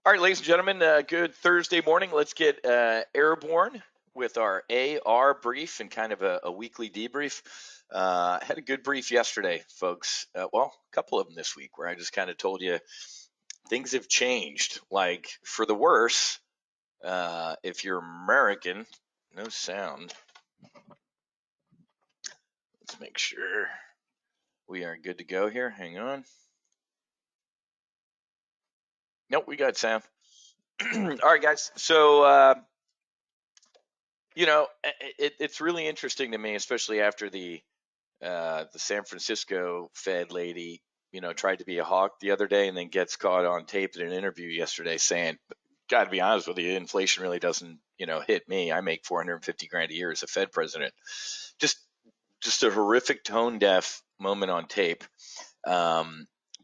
All right, ladies and gentlemen, good Thursday morning. Let's get airborne with our AR brief and kind of a weekly debrief. Had a good brief yesterday, folks. Well, a couple of them this week where I just kind of told you things have changed, like for the worse. If you're American, no sound. Let's make sure we are good to go here. Hang on. Nope, we got sound. All right, guys. So, it's really interesting to me, especially after the San Francisco Fed lady, tried to be a hawk the other day and then gets caught on tape in an interview yesterday saying, "Got to be honest with you, inflation really doesn't, hit me. I make 450 grand a year as a Fed president." Just, just a horrific tone deaf moment on tape.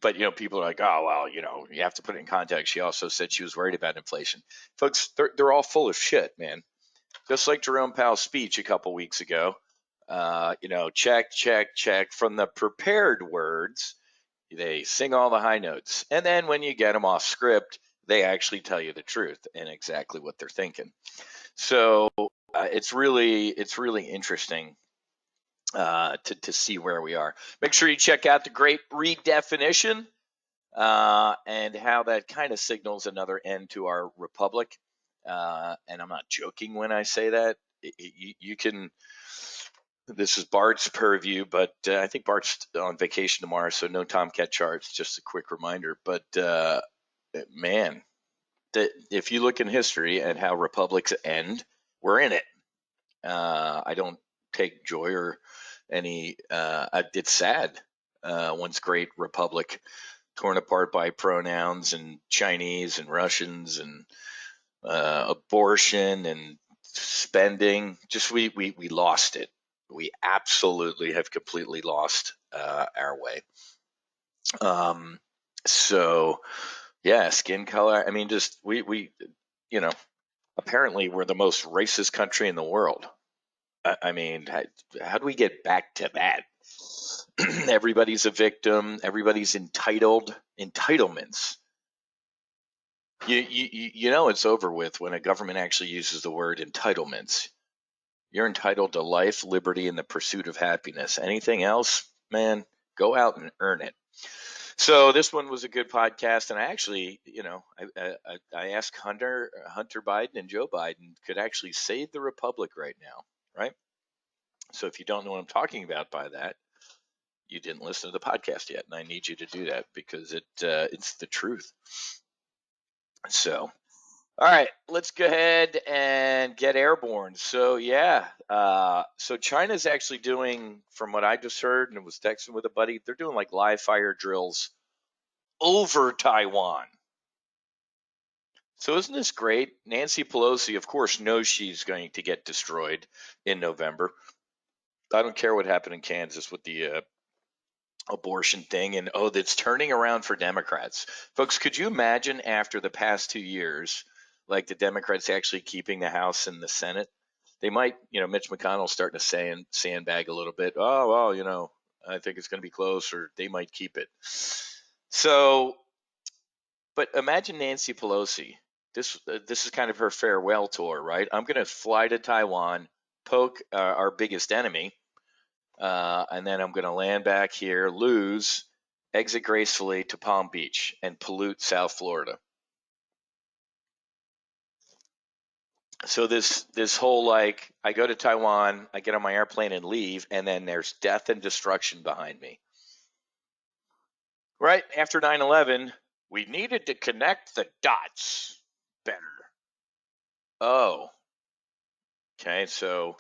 But people are like, "Oh well, you have to put it in context." She also said she was worried about inflation. Folks, they're all full of shit, man. Just like Jerome Powell's speech a couple weeks ago. Check, check, check. From the prepared words, they sing all the high notes. And then when you get them off script, they actually tell you the truth and exactly what they're thinking. So it's really interesting to see where we are. Make sure you check out the great redefinition and how that kind of signals another end to our republic. And I'm not joking when I say that. You can. This is Bart's purview, but I think Bart's on vacation tomorrow, so no Tomcat charts. Just a quick reminder. But man, if you look in history at how republics end, we're in it. I don't take joy or any. It's sad. Once great republic torn apart by pronouns and Chinese and Russians and abortion and spending. Just we lost it. We absolutely have completely lost our way. So yeah, skin color. I mean, just we apparently we're the most racist country in the world. I mean, how do we get back to that? Everybody's a victim. Everybody's entitled. Entitlements. It's over with when a government actually uses the word entitlements. You're entitled to life, liberty, and the pursuit of happiness. Anything else, man, go out and earn it. So this one was a good podcast, and I actually, I asked Hunter Biden and Joe Biden could actually save the republic right now, right? So if you don't know what I'm talking about by that, you didn't listen to the podcast yet, and I need you to do that because it's the truth. So all right, let's go ahead and get airborne. So yeah, so China's actually doing, from what I just heard, and was texting with a buddy, they're doing like live fire drills over Taiwan. So isn't this great? Nancy Pelosi, of course, knows she's going to get destroyed in November. I don't care what happened in Kansas with the abortion thing, and that's turning around for Democrats. Folks, could you imagine after the past 2 years, like the Democrats actually keeping the House and the Senate? They might, Mitch McConnell starting to sandbag a little bit. Oh, well, I think it's going to be close, or they might keep it. So, but imagine Nancy Pelosi. This is kind of her farewell tour, right? I'm going to fly to Taiwan, poke our biggest enemy, and then I'm going to land back here, lose, exit gracefully to Palm Beach, and pollute South Florida. So this whole, like, I go to Taiwan, I get on my airplane and leave, and then there's death and destruction behind me. Right after 9/11, we needed to connect the dots better. Oh, okay. So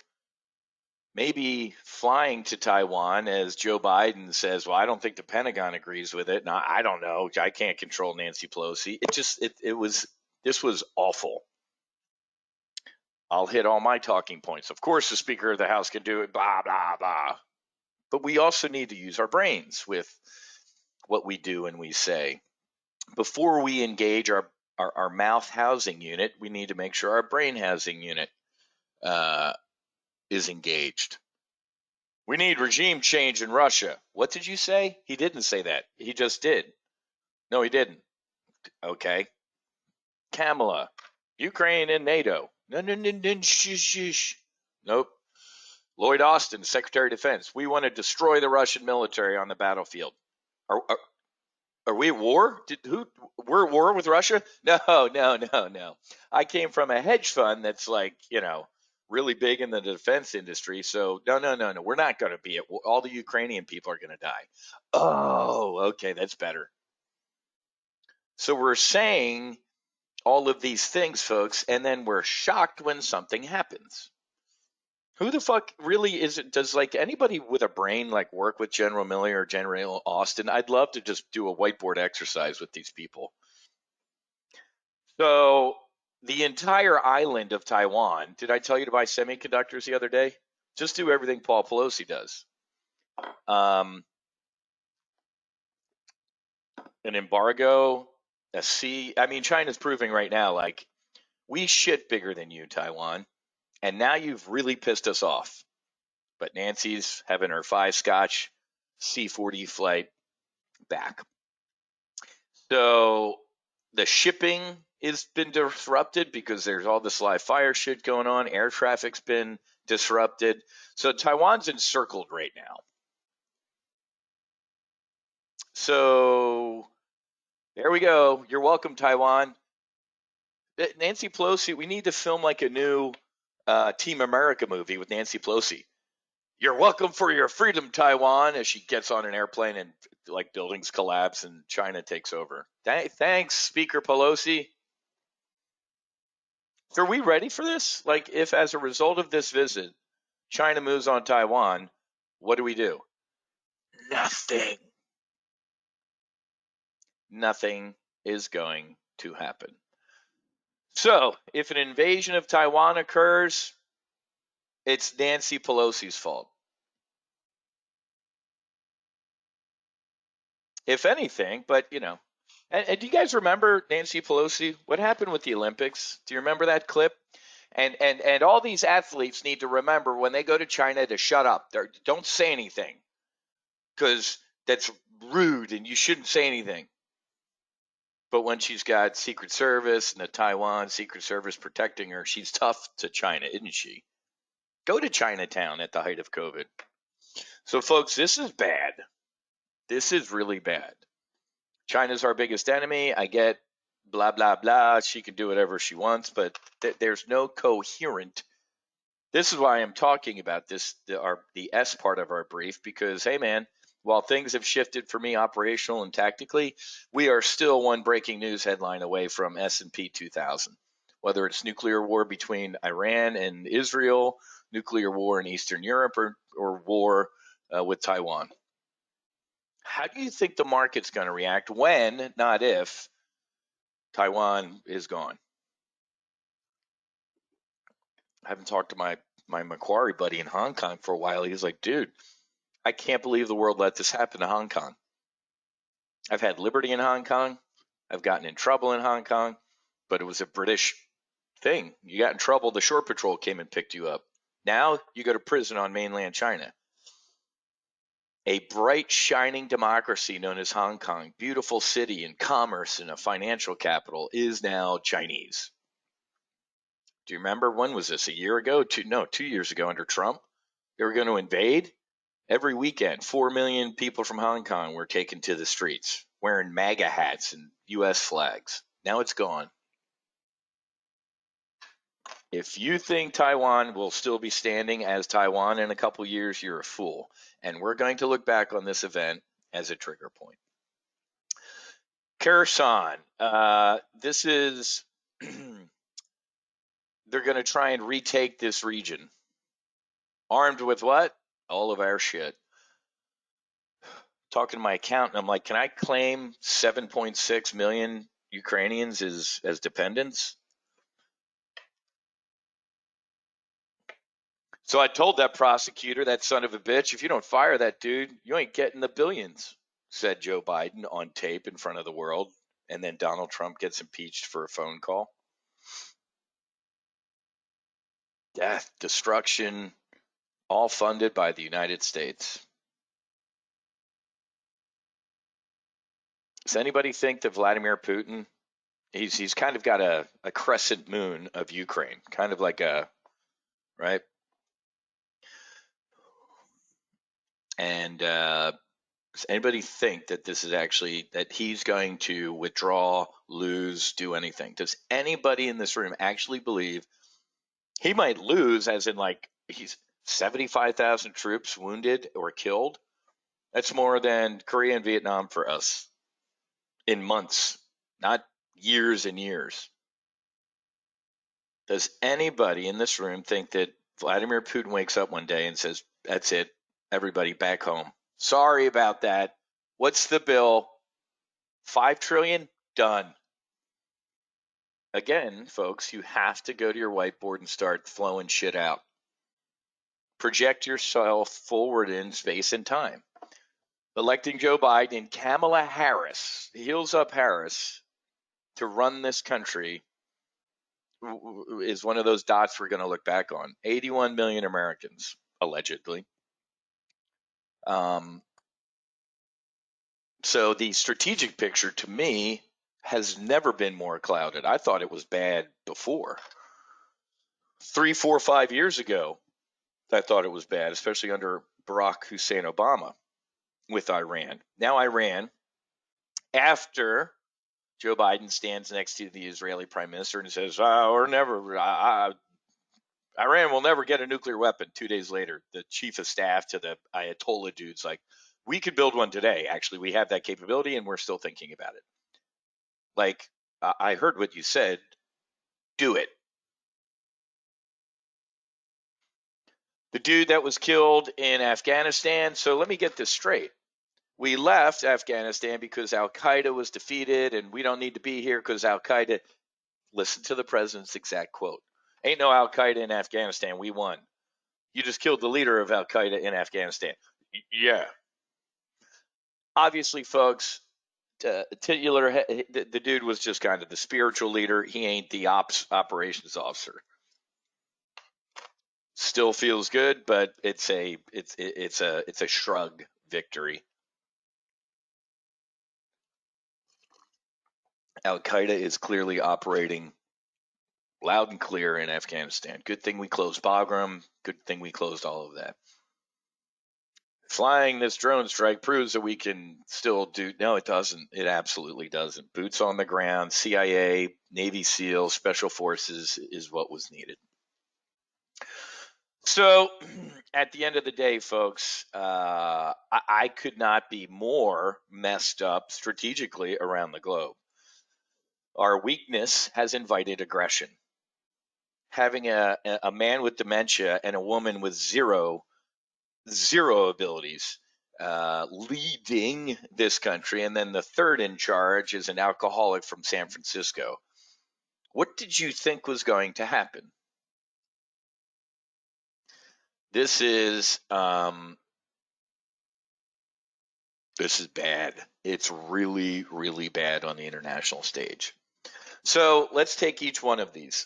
maybe flying to Taiwan, as Joe Biden says, well, I don't think the Pentagon agrees with it. And I don't know. I can't control Nancy Pelosi. This was awful. I'll hit all my talking points. Of course, the Speaker of the House can do it, blah, blah, blah. But we also need to use our brains with what we do and we say. Before we engage our mouth housing unit, we need to make sure our brain housing unit is engaged. We need regime change in Russia. What did you say? He didn't say that. He just did. No, he didn't. Okay. Kamala, Ukraine and NATO. No, no, no, no, Nope. Lloyd Austin, Secretary of Defense. We want to destroy the Russian military on the battlefield. Are we at war? We're at war with Russia? No, no, no, no. I came from a hedge fund that's like, really big in the defense industry. So no, no, no, no. We're not going to be at war. All the Ukrainian people are going to die. Oh, okay, that's better. So we're saying all of these things, folks, and then we're shocked when something happens. Who the fuck really is it? Does like anybody with a brain like work with General Milley or General Austin? I'd love to just do a whiteboard exercise with these people. So the entire island of Taiwan, did I tell you to buy semiconductors the other day? Just do everything Paul Pelosi does. An embargo, I mean, China's proving right now, like, we shit bigger than you, Taiwan. And now you've really pissed us off. But Nancy's having her 5 Scotch C-40 flight back. So the shipping has been disrupted because there's all this live fire shit going on. Air traffic's been disrupted. So Taiwan's encircled right now. So there we go. You're welcome, Taiwan. Nancy Pelosi, we need to film like a new Team America movie with Nancy Pelosi. You're welcome for your freedom, Taiwan, as she gets on an airplane and like buildings collapse and China takes over. Thanks, Speaker Pelosi. So are we ready for this? Like, if as a result of this visit, China moves on Taiwan, what do we do? Nothing. Nothing is going to happen. So if an invasion of Taiwan occurs, it's Nancy Pelosi's fault. If anything, but and do you guys remember Nancy Pelosi? What happened with the Olympics? Do you remember that clip? And all these athletes need to remember when they go to China to shut up. Don't say anything because that's rude and you shouldn't say anything. But when she's got Secret Service and the Taiwan Secret Service protecting her, she's tough to China, isn't she? Go to Chinatown at the height of COVID. So, folks, this is bad. This is really bad. China's our biggest enemy. I get blah, blah, blah. She can do whatever she wants, but there's no coherent. This is why I'm talking about this, the S part of our brief, because, hey, man, while things have shifted for me operational and tactically, we are still one breaking news headline away from S&P 2000. Whether it's nuclear war between Iran and Israel, nuclear war in Eastern Europe, or war with Taiwan. How do you think the market's going to react when, not if, Taiwan is gone? I haven't talked to my Macquarie buddy in Hong Kong for a while. He's like, dude, I can't believe the world let this happen to Hong Kong. I've had liberty in Hong Kong. I've gotten in trouble in Hong Kong, but it was a British thing. You got in trouble, the Shore Patrol came and picked you up. Now you go to prison on mainland China. A bright, shining democracy known as Hong Kong, beautiful city and commerce and a financial capital, is now Chinese. Do you remember, when was this? A year ago? 2 years ago under Trump. They were going to invade. Every weekend, 4 million people from Hong Kong were taken to the streets wearing MAGA hats and U.S. flags. Now it's gone. If you think Taiwan will still be standing as Taiwan in a couple years, you're a fool. And we're going to look back on this event as a trigger point. Kherson, this is, they're going to try and retake this region. Armed with what? All of our shit. Talking to my accountant, I'm like, can I claim 7.6 million Ukrainians as dependents? So I told that prosecutor, that son of a bitch, if you don't fire that dude, you ain't getting the billions, said Joe Biden on tape in front of the world. And then Donald Trump gets impeached for a phone call. Death, destruction, all funded by the United States. Does anybody think that Vladimir Putin He's kind of got a crescent moon of Ukraine, kind of like a right. And does anybody think that this is actually that he's going to withdraw, lose, do anything? Does anybody in this room actually believe he might lose, as in like he's 75,000 troops wounded or killed? That's more than Korea and Vietnam for us in months, not years and years. Does anybody in this room think that Vladimir Putin wakes up one day and says, "That's it, everybody back home. Sorry about that. What's the bill? 5 trillion? Done." Again, folks, you have to go to your whiteboard and start flowing shit out. Project yourself forward in space and time. Electing Joe Biden and Kamala Harris, heels up Harris, to run this country is one of those dots we're going to look back on. 81 million Americans, allegedly. So the strategic picture to me has never been more clouded. I thought it was bad before. 3, 4, 5 years ago, I thought it was bad, especially under Barack Hussein Obama with Iran. Now Iran, after Joe Biden stands next to the Israeli prime minister and says, Iran will never get a nuclear weapon. 2 days later, the chief of staff to the Ayatollah dude's like, we could build one today. Actually, we have that capability and we're still thinking about it. Like, I heard what you said. Do it. The dude that was killed in Afghanistan. So let me get this straight. We left Afghanistan because Al Qaeda was defeated and we don't need to be here because Al Qaeda. Listen to the president's exact quote. Ain't no Al Qaeda in Afghanistan. We won. You just killed the leader of Al Qaeda in Afghanistan. Yeah. Obviously, folks, the dude was just kind of the spiritual leader. He ain't the operations officer. Still feels good, but it's a shrug victory. Al Qaeda is clearly operating loud and clear in Afghanistan. Good thing we closed Bagram. Good thing we closed all of that. Flying this drone strike proves that we can still do. No, it doesn't. It absolutely doesn't. Boots on the ground, CIA, Navy SEALs, Special Forces is what was needed. So at the end of the day, folks, I could not be more messed up strategically around the globe. Our weakness has invited aggression. Having a man with dementia and a woman with zero abilities leading this country, and then the third in charge is an alcoholic from San Francisco. What did you think was going to happen? This is bad. It's really, really bad on the international stage. So let's take each one of these.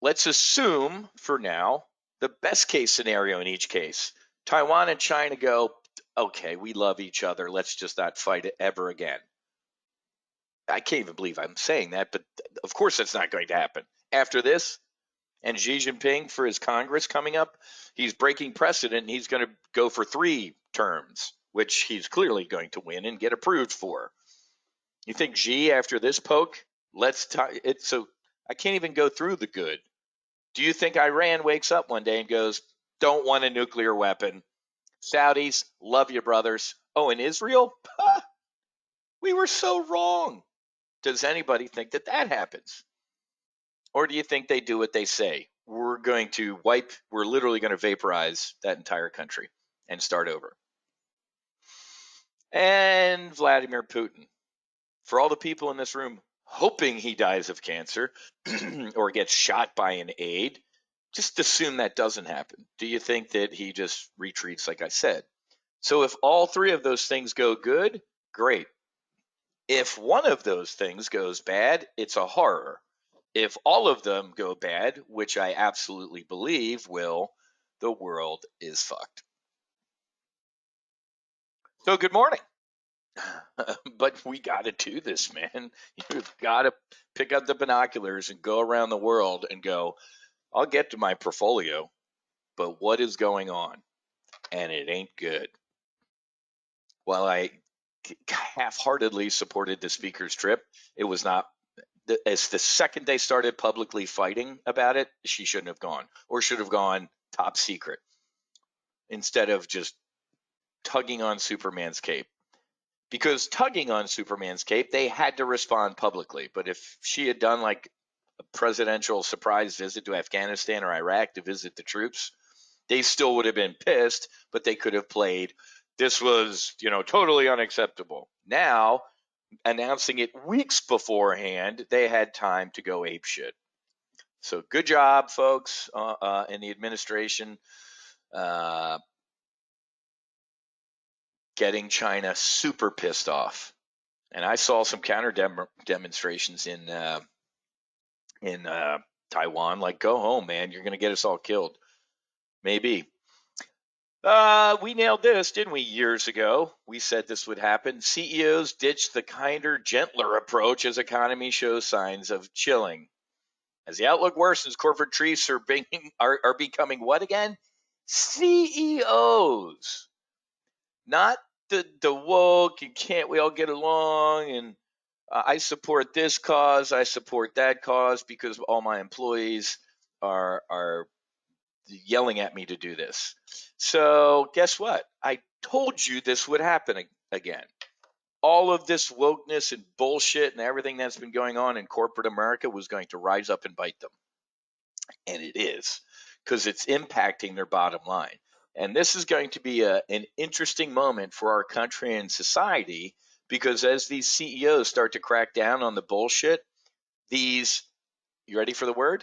Let's assume for now the best case scenario in each case. Taiwan and China go, okay, we love each other. Let's just not fight it ever again. I can't even believe I'm saying that, but of course that's not going to happen. After this, and Xi Jinping for his Congress coming up, he's breaking precedent and he's going to go for 3 terms, which he's clearly going to win and get approved for. You think Xi, after this poke, so I can't even go through the good. Do you think Iran wakes up one day and goes, don't want a nuclear weapon? Saudis, love you, brothers. Oh, and Israel? We were so wrong. Does anybody think that happens? Or do you think they do what they say? We're literally going to vaporize that entire country and start over. And Vladimir Putin. For all the people in this room hoping he dies of cancer or gets shot by an aide, just assume that doesn't happen. Do you think that he just retreats, like I said? So if all 3 of those things go good, great. If one of those things goes bad, it's a horror. If all of them go bad, which I absolutely believe will, the world is fucked. So good morning. But we got to do this, man. You've got to pick up the binoculars and go around the world and go, I'll get to my portfolio, but what is going on? And it ain't good. While I half-heartedly supported the speaker's trip, it was not. As the second they started publicly fighting about it, she shouldn't have gone, or should have gone top secret instead of just tugging on Superman's cape. Because tugging on Superman's cape, they had to respond publicly. But if she had done like a presidential surprise visit to Afghanistan or Iraq to visit the troops, they still would have been pissed, but they could have played, this was, totally unacceptable. Now, announcing it weeks beforehand, they had time to go apeshit. So good job, folks, in the administration, uh, getting China super pissed off. And I saw some counter demonstrations in Taiwan. Like, go home, man. You're going to get us all killed. Maybe. We nailed this, didn't we, years ago? We said this would happen. CEOs ditch the kinder, gentler approach as economy shows signs of chilling. As the outlook worsens, corporate trees are becoming what again? CEOs. Not the woke, and can't we all get along, and I support this cause, I support that cause because all my employees are yelling at me to do this. So guess what? I told you this would happen again. All of this wokeness and bullshit and everything that's been going on in corporate America was going to rise up and bite them. And it is, because it's impacting their bottom line. And this is going to be an interesting moment for our country and society, because as these CEOs start to crack down on the bullshit, these, you ready for the word?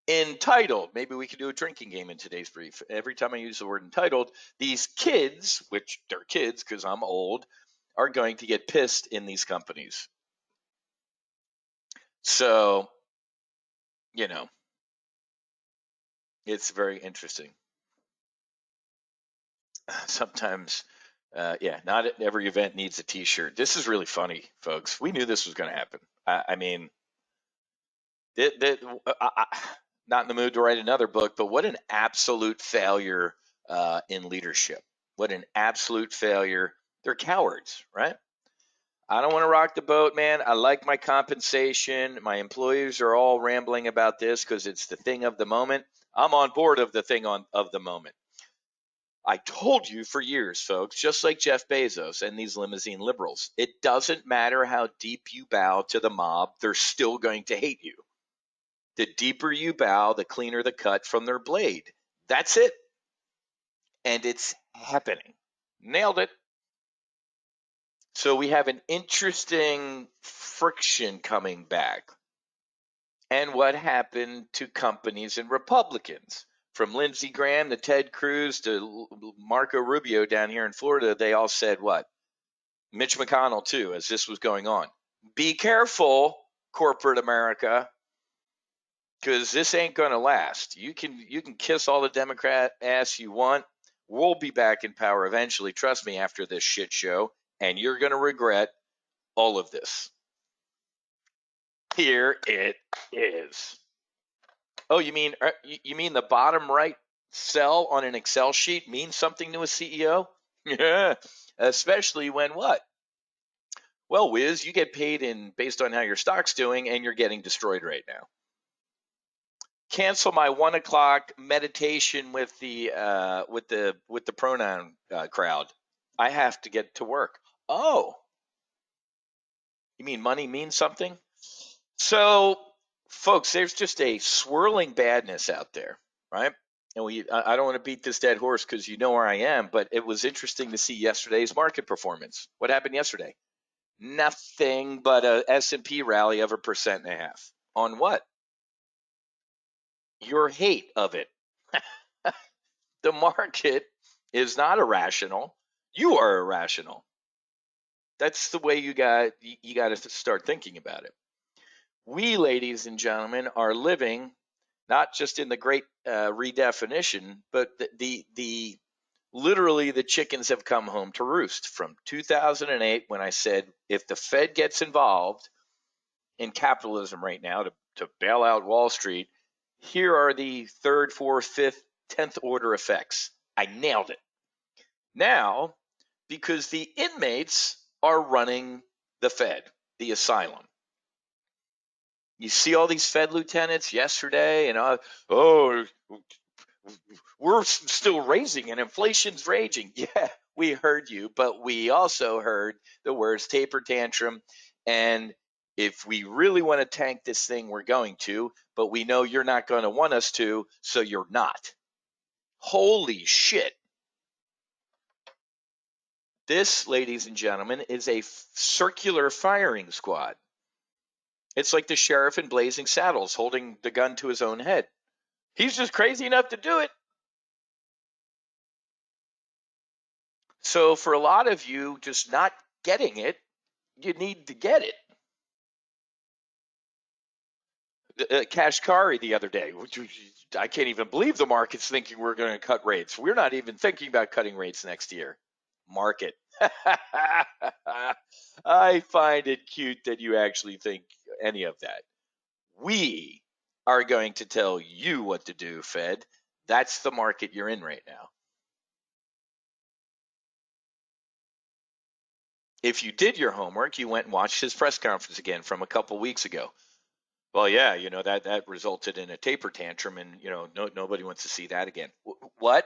Entitled. Maybe we could do a drinking game in today's brief. Every time I use the word entitled, these kids, which they're kids because I'm old, are going to get pissed in these companies. So, it's very interesting. Sometimes, not every event needs a T-shirt. This is really funny, folks. We knew this was going to happen. I mean, not in the mood to write another book, but what an absolute failure in leadership. What an absolute failure. They're cowards, right? I don't want to rock the boat, man. I like my compensation. My employees are all rambling about this because it's the thing of the moment. I'm on board of the thing of the moment. I told you for years, folks, just like Jeff Bezos and these limousine liberals, it doesn't matter how deep you bow to the mob, they're still going to hate you. The deeper you bow, the cleaner the cut from their blade. That's it. And it's happening. Nailed it. So we have an interesting friction coming back. And what happened to companies and Republicans? From Lindsey Graham to Ted Cruz to Marco Rubio down here in Florida, they all said what? Mitch McConnell, too, as this was going on. Be careful, corporate America, because this ain't going to last. You can kiss all the Democrat ass you want. We'll be back in power eventually, trust me, after this shit show, and you're going to regret all of this. Here it is. Oh, you mean the bottom right cell on an Excel sheet means something to a CEO? Yeah, especially when what? Well, Wiz, you get paid based on how your stock's doing, and you're getting destroyed right now. Cancel my 1:00 meditation with the pronoun crowd. I have to get to work. Oh, you mean money means something? So, folks, there's just a swirling badness out there, right? And I don't want to beat this dead horse because you know where I am, but it was interesting to see yesterday's market performance. What happened yesterday? Nothing but a S&P rally of 1.5%. On what? Your hate of it. The market is not irrational. You are irrational. That's the way you got to start thinking about it. We, ladies and gentlemen, are living not just in the great redefinition, but the Literally, the chickens have come home to roost from 2008 when I said if the Fed gets involved in capitalism right now to bail out Wall Street, here are the third, fourth, fifth, 10th order effects. I nailed it. Now, because the inmates are running the Fed, the asylum. You see all these Fed lieutenants yesterday, and oh, we're still raising and inflation's raging. Yeah, we heard you, but we also heard the words taper tantrum. And if we really want to tank this thing, we're going to, but we know you're not going to want us to, so you're not. Holy shit. This, ladies and gentlemen, is a circular firing squad. It's like the sheriff in Blazing Saddles holding the gun to his own head. He's just crazy enough to do it. So for a lot of you just not getting it, you need to get it. Kashkari the other day, I can't even believe the market's thinking we're going to cut rates. We're not even thinking about cutting rates next year. Market. I find it cute that you actually think any of that. We are going to tell you what to do, Fed. That's the market you're in right now. If you did your homework, you went and watched his press conference again from a couple weeks ago. Well, yeah, that resulted in a taper tantrum, and nobody wants to see that again. What?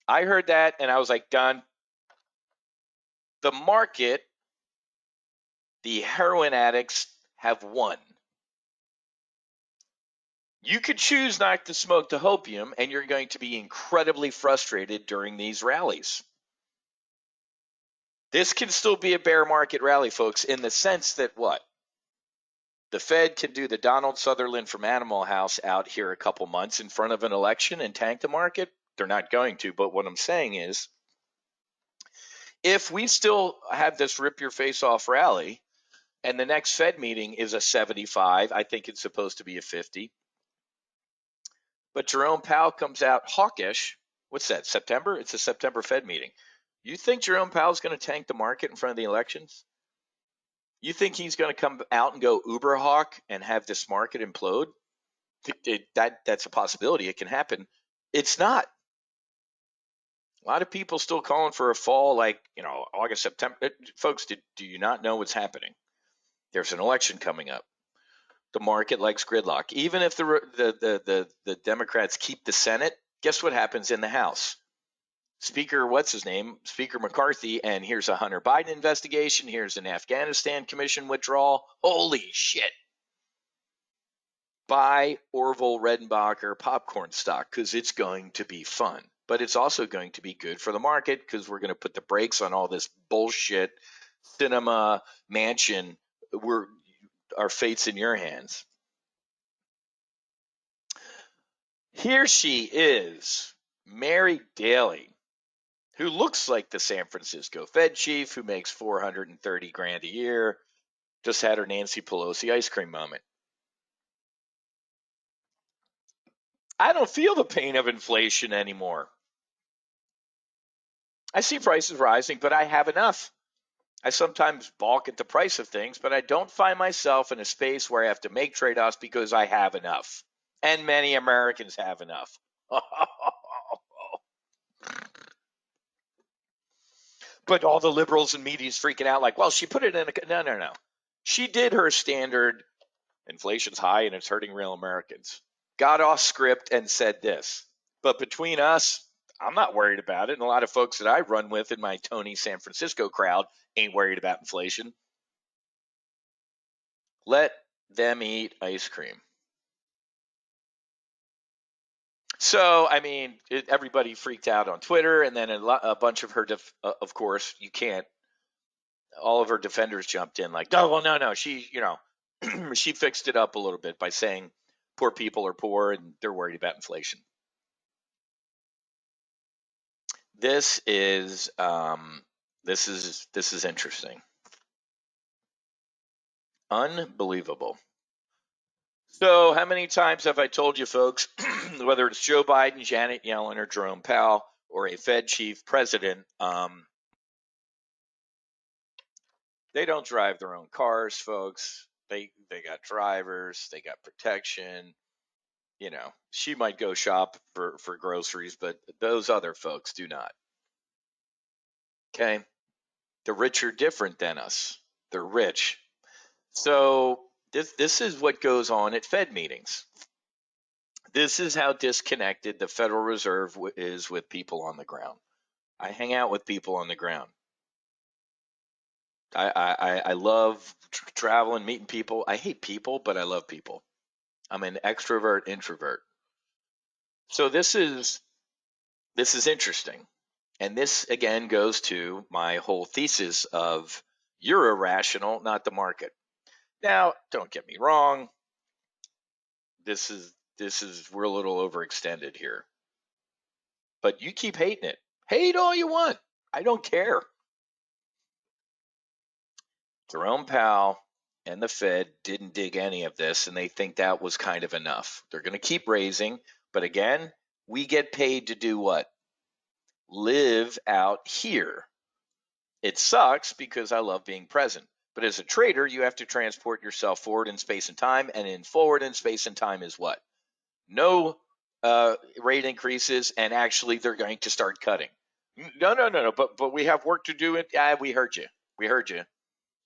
I heard that, and I was like, done. The market, the heroin addicts have won. You could choose not to smoke the hopium, and you're going to be incredibly frustrated during these rallies. This can still be a bear market rally, folks, in the sense that what? The Fed can do the Donald Sutherland from Animal House out here a couple months in front of an election and tank the market. They're not going to, but what I'm saying is, if we still have this rip your face off rally and the next Fed meeting is a 75, I think it's supposed to be a 50. But Jerome Powell comes out hawkish. What's that, September? It's a September Fed meeting. You think Jerome Powell's going to tank the market in front of the elections? You think he's going to come out and go uber hawk and have this market implode? That's a possibility. It can happen. It's not. A lot of people still calling for a fall like, August, September. Folks, do you not know what's happening? There's an election coming up. The market likes gridlock. Even if the Democrats keep the Senate, guess what happens in the House? Speaker McCarthy, and here's a Hunter Biden investigation. Here's an Afghanistan commission withdrawal. Holy shit. Buy Orville Redenbacher popcorn stock because it's going to be fun. But it's also going to be good for the market because we're going to put the brakes on all this bullshit cinema mansion. Our fate's in your hands. Here she is, Mary Daly, who looks like the San Francisco Fed chief who makes $430,000 a year, just had her Nancy Pelosi ice cream moment. I don't feel the pain of inflation anymore. I see prices rising, but I have enough. I sometimes balk at the price of things, but I don't find myself in a space where I have to make trade-offs because I have enough. And many Americans have enough. But all the liberals and media is freaking out like, well, she put it in a... No. She did her standard, inflation's high and it's hurting real Americans. Got off script and said this. But between us, I'm not worried about it. And a lot of folks that I run with in my Tony San Francisco crowd ain't worried about inflation. Let them eat ice cream. So, everybody freaked out on Twitter, and then a bunch of her, of course, you can't, all of her defenders jumped in like, oh, well, no, she, she fixed it up a little bit by saying poor people are poor and they're worried about inflation. This is interesting. Unbelievable. So how many times have I told you folks, whether it's Joe Biden, Janet Yellen, or Jerome Powell, or a Fed chief president, they don't drive their own cars, folks. They got drivers, they got protection. She might go shop for groceries, but those other folks do not. Okay, the rich are different than us. They're rich. So this is what goes on at Fed meetings. This is how disconnected the Federal Reserve is with people on the ground. I hang out with people on the ground. I love traveling, meeting people. I hate people, but I love people. I'm an extrovert introvert. So this is interesting. And this again goes to my whole thesis of you're irrational, not the market. Now, don't get me wrong. This is we're a little overextended here. But you keep hating it. Hate all you want. I don't care. Jerome Powell and the Fed didn't dig any of this, and they think that was kind of enough. They're going to keep raising, but again, we get paid to do what? Live out here. It sucks because I love being present. But as a trader, you have to transport yourself forward in space and time, and in forward in space and time is what? No rate increases, and actually they're going to start cutting. No. But we have work to do. We heard you. We heard you.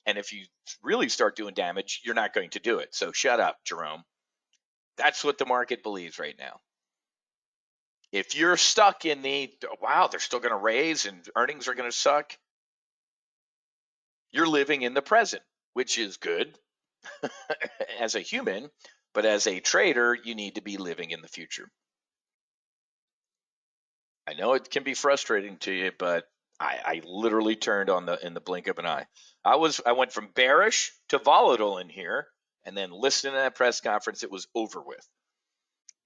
And if you really start doing damage, you're not going to do it. So shut up, Jerome. That's what the market believes right now. If you're stuck in wow, they're still going to raise and earnings are going to suck, you're living in the present, which is good as a human, but as a trader, you need to be living in the future. I know it can be frustrating to you, but I literally turned on in the blink of an eye. I went from bearish to volatile in here, and then listening to that press conference, it was over with.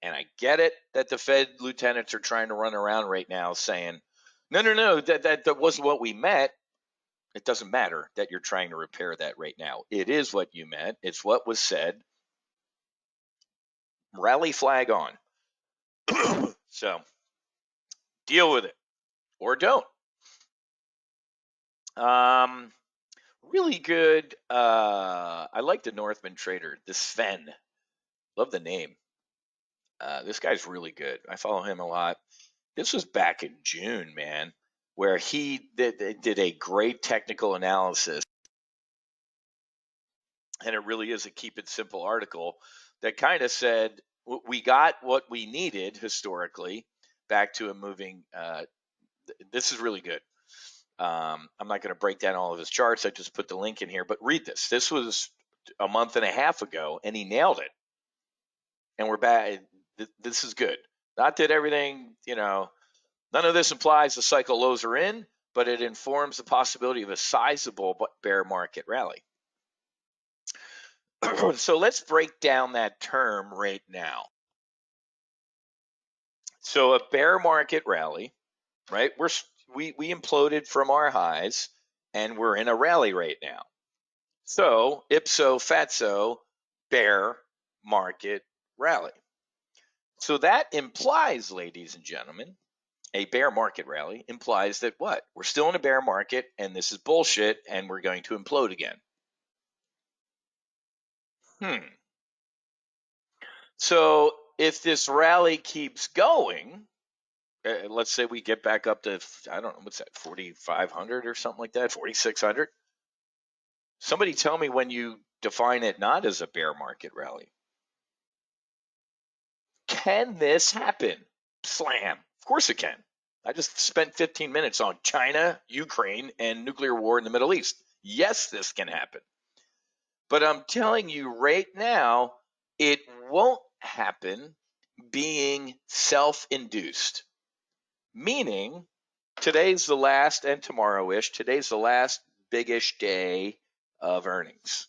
And I get it that the Fed lieutenants are trying to run around right now saying, no, that wasn't what we meant. It doesn't matter that you're trying to repair that right now. It is what you meant. It's what was said. Rally flag on. So deal with it or don't. Really good. I like the Northman trader, the Sven. Love the name. This guy's really good. I follow him a lot. This was back in June, man, where he did a great technical analysis. And it really is a keep it simple article that kind of said we got what we needed historically back to a moving. This is really good. I'm not going to break down all of his charts. I just put the link in here, but read this. This was a month and a half ago, and he nailed it. And we're back. This is good. Not that everything, none of this implies the cycle lows are in, but it informs the possibility of a sizable bear market rally. So let's break down that term right now. So a bear market rally, right? We imploded from our highs, and we're in a rally right now. So ipso fatso, bear market rally. So that implies, ladies and gentlemen, a bear market rally implies that what? We're still in a bear market, and this is bullshit, and we're going to implode again. So if this rally keeps going, let's say we get back up to, I don't know, what's that, 4,500 or something like that, 4,600? Somebody tell me when you define it not as a bear market rally. Can this happen? Slam. Of course it can. I just spent 15 minutes on China, Ukraine, and nuclear war in the Middle East. Yes, this can happen. But I'm telling you right now, it won't happen being self-induced. Meaning, today's the last, and tomorrow-ish, today's the last big-ish day of earnings.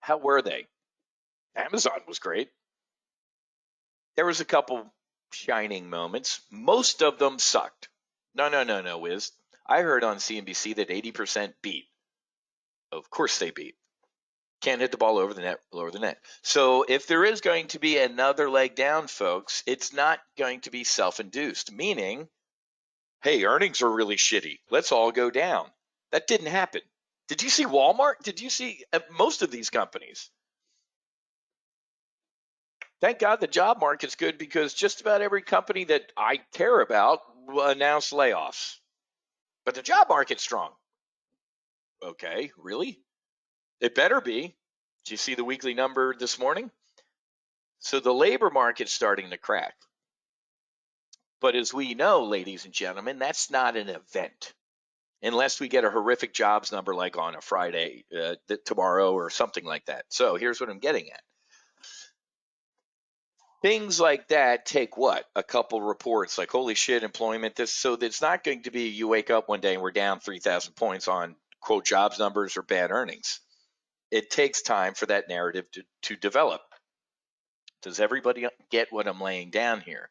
How were they? Amazon was great. There was a couple shining moments. Most of them sucked. No, Wiz. I heard on CNBC that 80% beat. Of course they beat. Can't hit the ball over the net, lower the net. So if there is going to be another leg down, folks, it's not going to be self-induced, meaning Hey, earnings are really shitty. Let's all go down. That didn't happen. Did you see Walmart? Did you see most of these companies? Thank God the job market's good because just about every company that I care about announced layoffs. But the job market's strong. Okay, really? It better be. Did you see the weekly number this morning? So the labor market's starting to crack. But as we know, ladies and gentlemen, that's not an event unless we get a horrific jobs number like on a Friday tomorrow or something like that. So here's what I'm getting at. Things like that take what? A couple reports like, holy shit, employment. So it's not going to be you wake up one day and we're down 3,000 points on quote jobs numbers or bad earnings. It takes time for that narrative to develop. Does everybody get what I'm laying down here?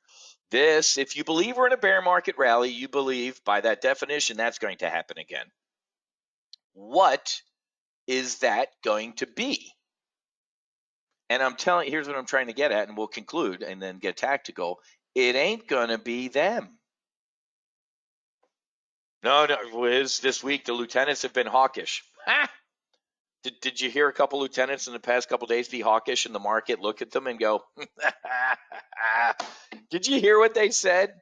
This, if you believe we're in a bear market rally, you believe by that definition that's going to happen again. What is that going to be? And I'm telling you, here's what I'm trying to get at, and we'll conclude and then get tactical. It ain't going to be them. No, Wiz, this week the lieutenants have been hawkish. Ha! Did you hear a couple lieutenants in the past couple days be hawkish in the market, look at them and go, did you hear what they said?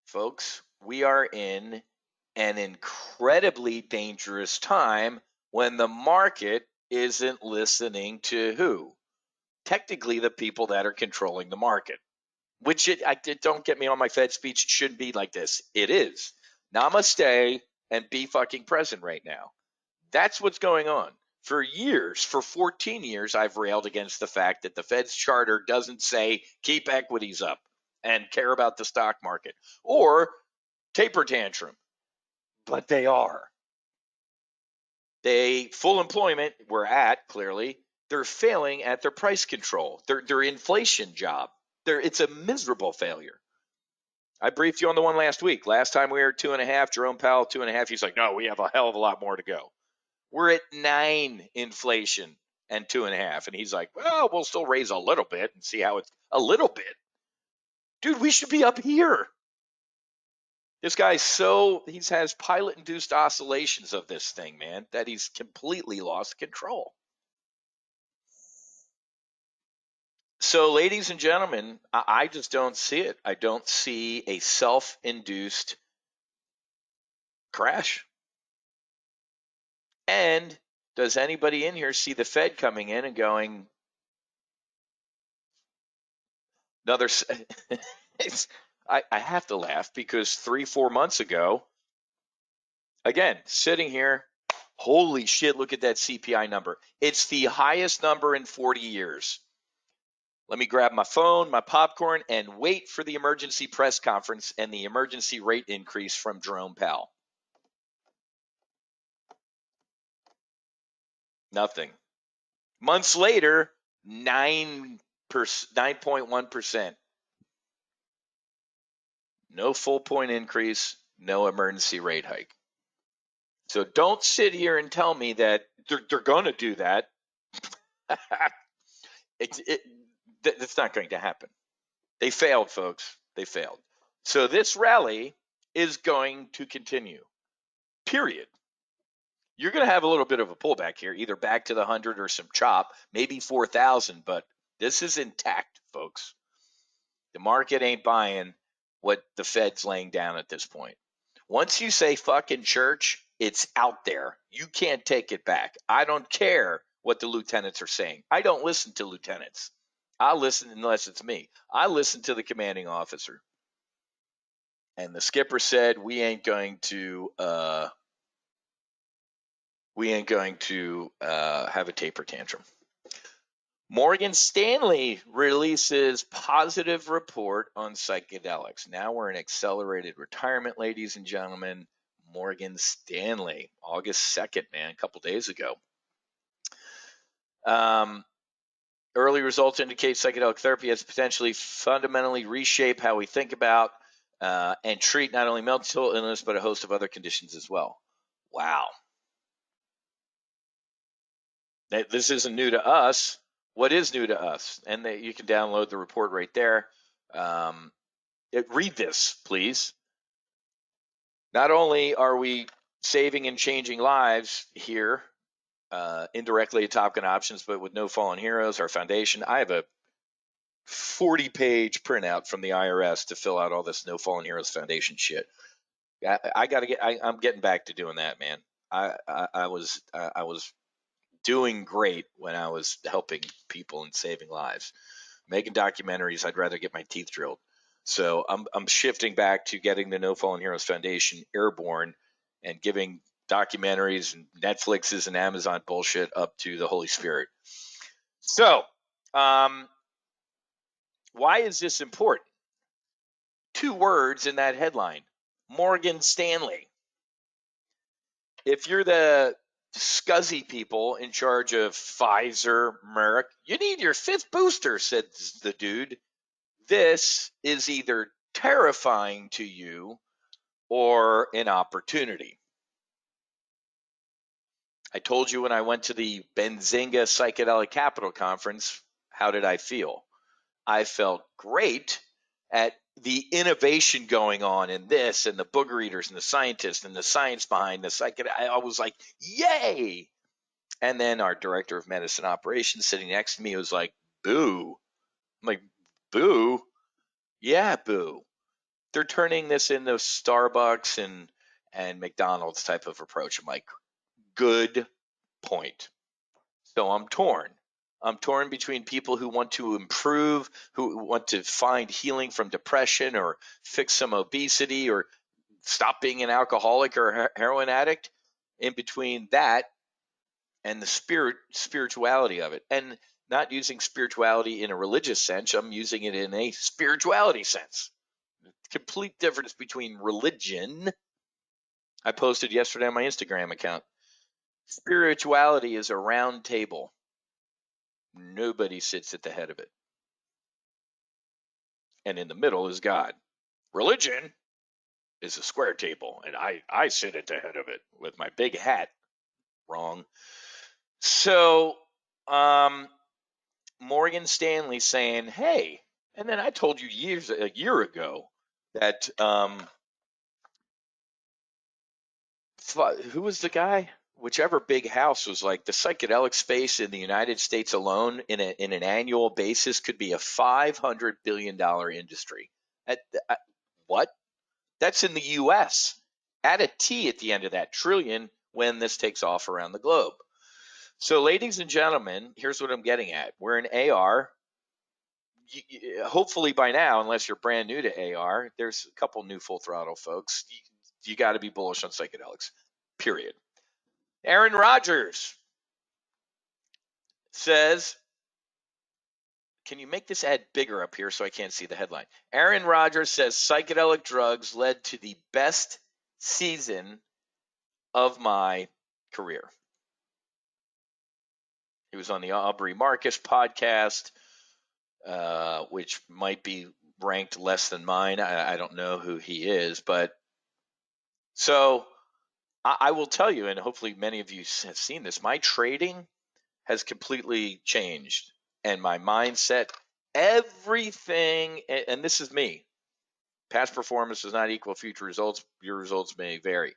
Folks, we are in an incredibly dangerous time when the market isn't listening to who? Technically, the people that are controlling the market. Which don't get me on my Fed speech. It shouldn't be like this. It is. Namaste and be fucking present right now. That's what's going on. For years, for 14 years, I've railed against the fact that the Fed's charter doesn't say keep equities up and care about the stock market or taper tantrum, but they are. Full employment, we're at clearly. They're failing at their price control, their inflation job. It's a miserable failure. I briefed you on the one last week. Last time we were 2.5, Jerome Powell 2.5. He's like, no, we have a hell of a lot more to go. We're at 9 inflation and 2.5. And he's like, well, we'll still raise a little bit and see how it's a little bit. Dude, we should be up here. This guy he has pilot induced oscillations of this thing, man, that he's completely lost control. So, ladies and gentlemen, I just don't see it. I don't see a self-induced crash. And does anybody in here see the Fed coming in and going, another? I have to laugh because 3-4 months ago, again, sitting here, holy shit, look at that CPI number. It's the highest number in 40 years. Let me grab my phone, my popcorn, and wait for the emergency press conference and the emergency rate increase from Jerome Powell. Nothing. Months later, 9.1%. No full point increase, no emergency rate hike. So don't sit here and tell me that they're going to do that. That's not going to happen. They failed, folks. They failed. So this rally is going to continue, period. You're going to have a little bit of a pullback here, either back to the 100 or some chop, maybe 4,000, but this is intact, folks. The market ain't buying what the Fed's laying down at this point. Once you say fucking church, it's out there. You can't take it back. I don't care what the lieutenants are saying. I don't listen to lieutenants. I listen unless it's me. I listen to the commanding officer. And the skipper said, we ain't going to have a taper tantrum. Morgan Stanley releases positive report on psychedelics. Now we're in accelerated retirement, ladies and gentlemen. Morgan Stanley, August 2nd, man, a couple days ago. Early results indicate psychedelic therapy has potentially fundamentally reshape how we think about and treat not only mental illness, but a host of other conditions as well. Wow. This isn't new to us. What is new to us? And you can download the report right there. Read this, please. Not only are we saving and changing lives here, indirectly at Top Gun Options, but with No Fallen Heroes, our foundation, I have a 40-page printout from the IRS to fill out all this No Fallen Heroes Foundation shit. I got to get. I'm getting back to doing that, man. I was doing great when I was helping people and saving lives. Making documentaries, I'd rather get my teeth drilled. So I'm shifting back to getting the No Fallen Heroes Foundation airborne and giving documentaries and Netflix's and Amazon bullshit up to the Holy Spirit. So, why is this important? 2 words in that headline: Morgan Stanley. If you're the scuzzy people in charge of Pfizer, Merck, you need your 5th booster, said the dude. This is either terrifying to you or an opportunity. I told you when I went to the Benzinga Psychedelic Capital Conference, how did I feel? I felt great at the innovation going on in this and the booger eaters and the scientists and the science behind the psychedelic. I was like, yay! And then our director of medicine operations sitting next to me was like, boo. I'm like, boo? Yeah, boo. They're turning this into Starbucks and McDonald's type of approach. I'm like, good point. So I'm torn. I'm torn between people who want to improve, who want to find healing from depression or fix some obesity or stop being an alcoholic or a heroin addict, in between that and the spirituality of it. And not using spirituality in a religious sense, I'm using it in a spirituality sense. Complete difference between religion. I posted yesterday on my Instagram account. Spirituality is a round table. Nobody sits at the head of it. And in the middle is God. Religion is a square table, and I sit at the head of it with my big hat. Wrong. So, Morgan Stanley saying, hey, and then I told you a year ago that who was the guy? Whichever big house was like the psychedelic space in the United States alone in an annual basis could be a $500 billion industry. What? That's in the U.S. Add a T at the end of that, trillion, when this takes off around the globe. So, ladies and gentlemen, here's what I'm getting at. We're in AR. Hopefully by now, unless you're brand new to AR, there's a couple new full throttle folks. You got to be bullish on psychedelics, period. Aaron Rodgers says, can you make this ad bigger up here so I can't see the headline? Aaron Rodgers says psychedelic drugs led to the best season of my career. He was on the Aubrey Marcus podcast, which might be ranked less than mine. I don't know who he is, but so I will tell you, and hopefully many of you have seen this, my trading has completely changed, and my mindset, everything, and this is me. Past performance does not equal future results. Your results may vary.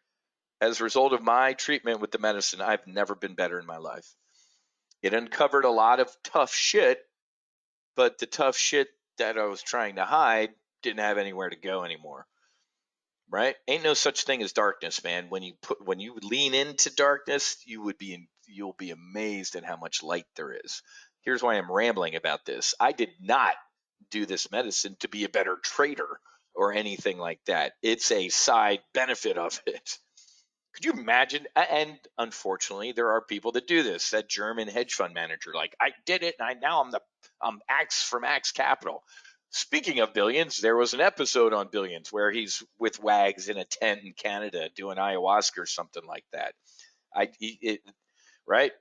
As a result of my treatment with the medicine, I've never been better in my life. It uncovered a lot of tough shit, but the tough shit that I was trying to hide didn't have anywhere to go anymore. Right? Ain't no such thing as darkness, man. When you lean into darkness, you'll be amazed at how much light there is. Here's why I'm rambling about this. I did not do this medicine to be a better trader or anything like that. It's a side benefit of it. Could you imagine? And unfortunately, there are people that do this. That German hedge fund manager, like, I did it, and I'm Axe from Axe Capital. Speaking of billions, there was an episode on billions where he's with Wags in a tent in Canada doing ayahuasca or something like that. Right?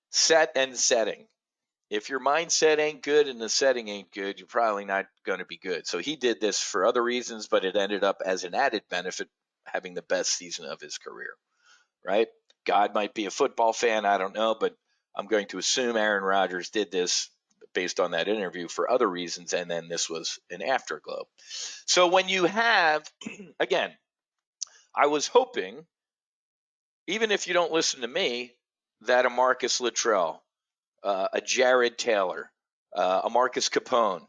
Set and setting. If your mindset ain't good and the setting ain't good, you're probably not going to be good. So he did this for other reasons, but it ended up as an added benefit having the best season of his career. Right? God might be a football fan, I don't know, but I'm going to assume Aaron Rodgers did this based on that interview for other reasons, and then this was an afterglow. So when you have, again, I was hoping, even if you don't listen to me, that a Marcus Luttrell, a Jared Taylor, a Marcus Capone,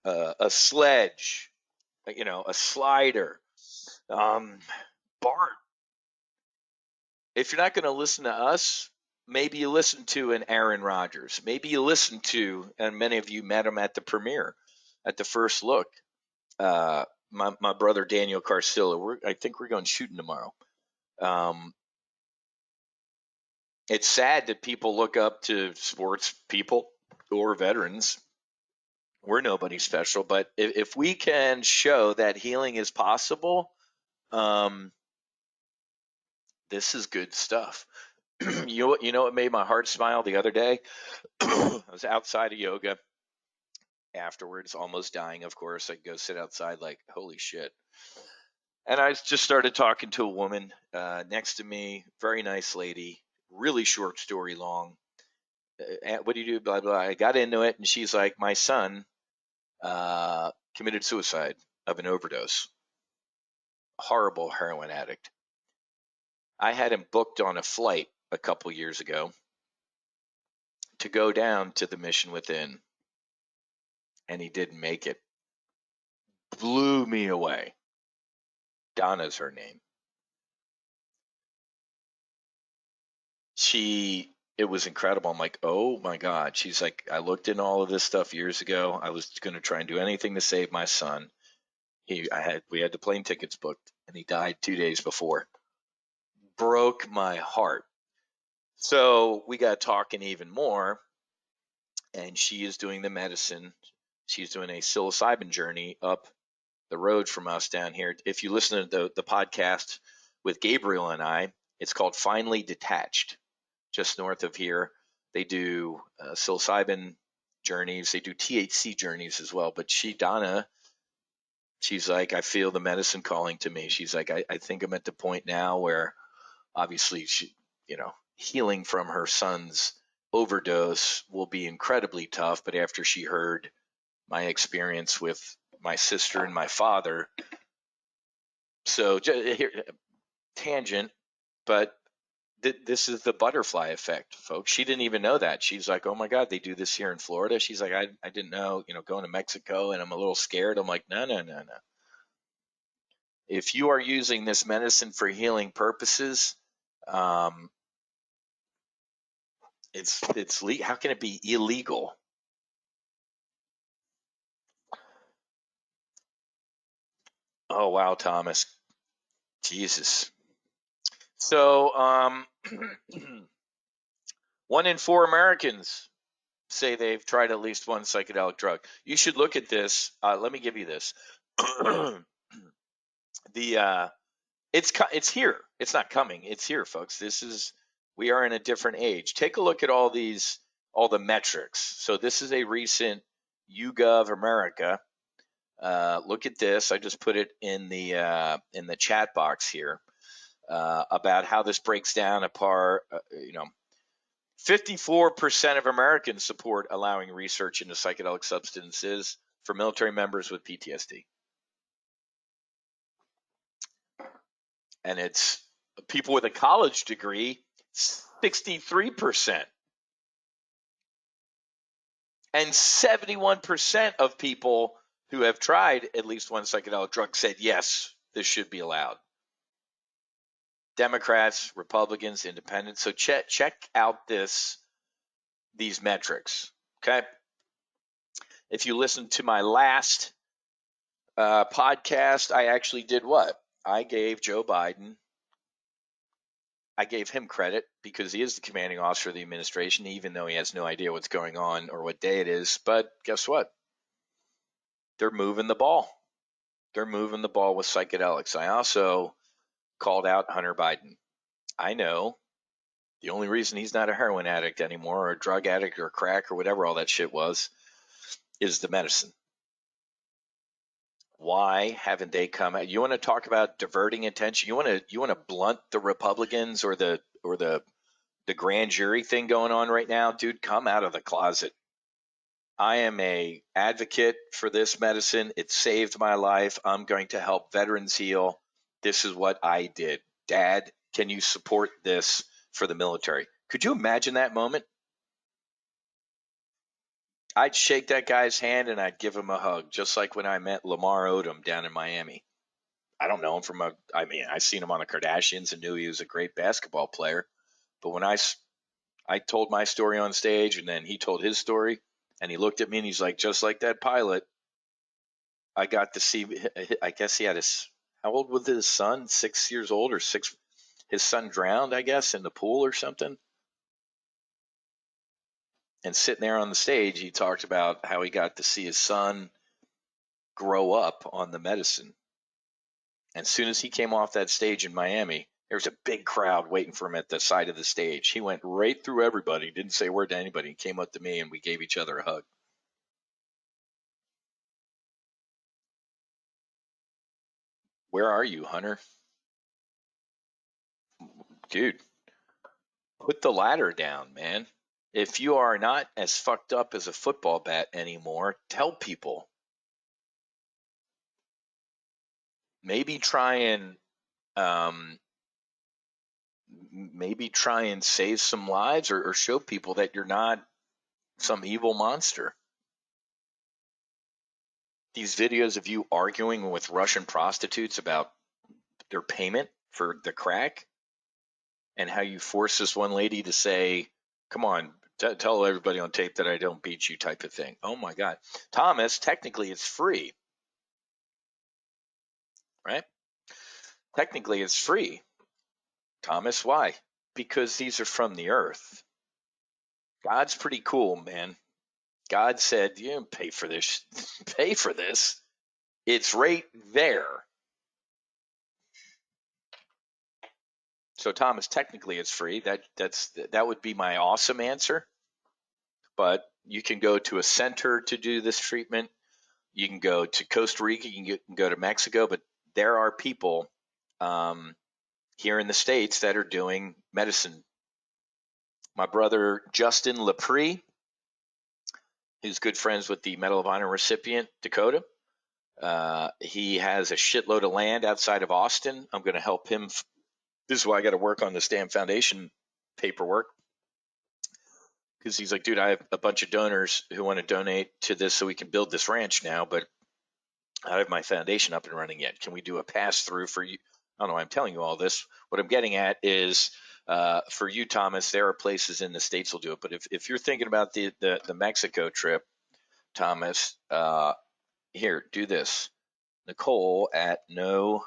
a Sledge, a Slider, Bart. If you're not going to listen to us, maybe you listen to an Aaron Rodgers. Maybe you listen to, and many of you met him at the premiere, at the first look. My brother Daniel Carcilla. I think we're going shooting tomorrow. It's sad that people look up to sports people or veterans. We're nobody special, but if we can show that healing is possible, this is good stuff. You know what made my heart smile the other day? I was outside of yoga afterwards, almost dying, of course. I go sit outside like, holy shit. And I just started talking to a woman next to me, very nice lady, really short story long. What do you do? Blah, blah. I got into it, and she's like, my son committed suicide of an overdose. Horrible heroin addict. I had him booked on a flight a couple years ago to go down to the Mission Within, and he didn't make it. Blew me away. Donna's her name. It was incredible. I'm like, oh my God. She's like, I looked in all of this stuff years ago. I was going to try and do anything to save my son. We had the plane tickets booked, and he died 2 days before. Broke my heart. So we got talking even more, and she is doing the medicine. She's doing a psilocybin journey up the road from us down here. If you listen to the podcast with Gabriel and I, it's called Finally Detached, just north of here. They do psilocybin journeys. They do THC journeys as well. But Donna, she's like, I feel the medicine calling to me. She's like, I think I'm at the point now where obviously healing from her son's overdose will be incredibly tough. But after she heard my experience with my sister and my father, so here, tangent, but this is the butterfly effect, folks. She didn't even know that. She's like, oh my God, they do this here in Florida. She's like, I didn't know, going to Mexico, and I'm a little scared. I'm like, no. If you are using this medicine for healing purposes, it's how can it be illegal? Oh wow, Thomas, Jesus. So 1 in 4 Americans say they've tried at least one psychedelic drug. You should look at this. Let me give you this. It's here. It's not coming. It's here, folks. We are in a different age. Take a look at all the metrics. So this is a recent YouGov America. Look at this. I just put it in the chat box here about how this breaks down apart. 54% of Americans support allowing research into psychedelic substances for military members with PTSD. And it's people with a college degree, 63%. And 71% of people who have tried at least one psychedelic drug said, yes, this should be allowed. Democrats, Republicans, Independents. So check out these metrics, okay? If you listen to my last podcast, I actually did what? I gave Joe Biden, I gave him credit because he is the commanding officer of the administration, even though he has no idea what's going on or what day it is. But guess what? They're moving the ball. They're moving the ball with psychedelics. I also called out Hunter Biden. I know the only reason he's not a heroin addict anymore, or a drug addict, or crack, or whatever all that shit was, is the medicine. Why haven't they come out? You want to talk about diverting attention? You want to blunt the Republicans or the grand jury thing going on right now, dude? Come out of the closet. I am a advocate for this medicine. It saved my life. I'm going to help veterans heal. This is what I did. Dad, can you support this for the military? Could you imagine that moment? I'd shake that guy's hand and I'd give him a hug, just like when I met Lamar Odom down in Miami. I don't know him I mean, I seen him on the Kardashians and knew he was a great basketball player. But when I told my story on stage and then he told his story and he looked at me and he's like, just like that pilot, I got to see, I guess he had how old was his son? 6 years old or six? His son drowned, I guess, in the pool or something. And sitting there on the stage, he talked about how he got to see his son grow up on the medicine. And as soon as he came off that stage in Miami, there was a big crowd waiting for him at the side of the stage. He went right through everybody, didn't say a word to anybody. He came up to me and we gave each other a hug. Where are you, Hunter? Dude, put the ladder down, man. If you are not as fucked up as a football bat anymore, tell people. Maybe try and um, maybe try and save some lives or show people that you're not some evil monster. These videos of you arguing with Russian prostitutes about their payment for the crack and how you force this one lady to say, come on, tell everybody on tape that I don't beat you type of thing. Oh my God. Thomas, technically it's free, right? Technically it's free. Thomas, why? Because these are from the earth. God's pretty cool, man. God said, you don't pay for this. Pay for this. It's right there. So Thomas, technically it's free. That would be my awesome answer. But you can go to a center to do this treatment. You can go to Costa Rica. You can go to Mexico. But there are people here in the States that are doing medicine. My brother Justin Lepre, who's good friends with the Medal of Honor recipient Dakota. He has a shitload of land outside of Austin. I'm going to help him. This is why I got to work on this damn foundation paperwork. Because he's like, dude, I have a bunch of donors who want to donate to this so we can build this ranch now, but I don't have my foundation up and running yet. Can we do a pass through for you? I don't know why I'm telling you all this. What I'm getting at is for you, Thomas, there are places in the States will do it. But if you're thinking about the Mexico trip, Thomas, here, do this. Nicole at No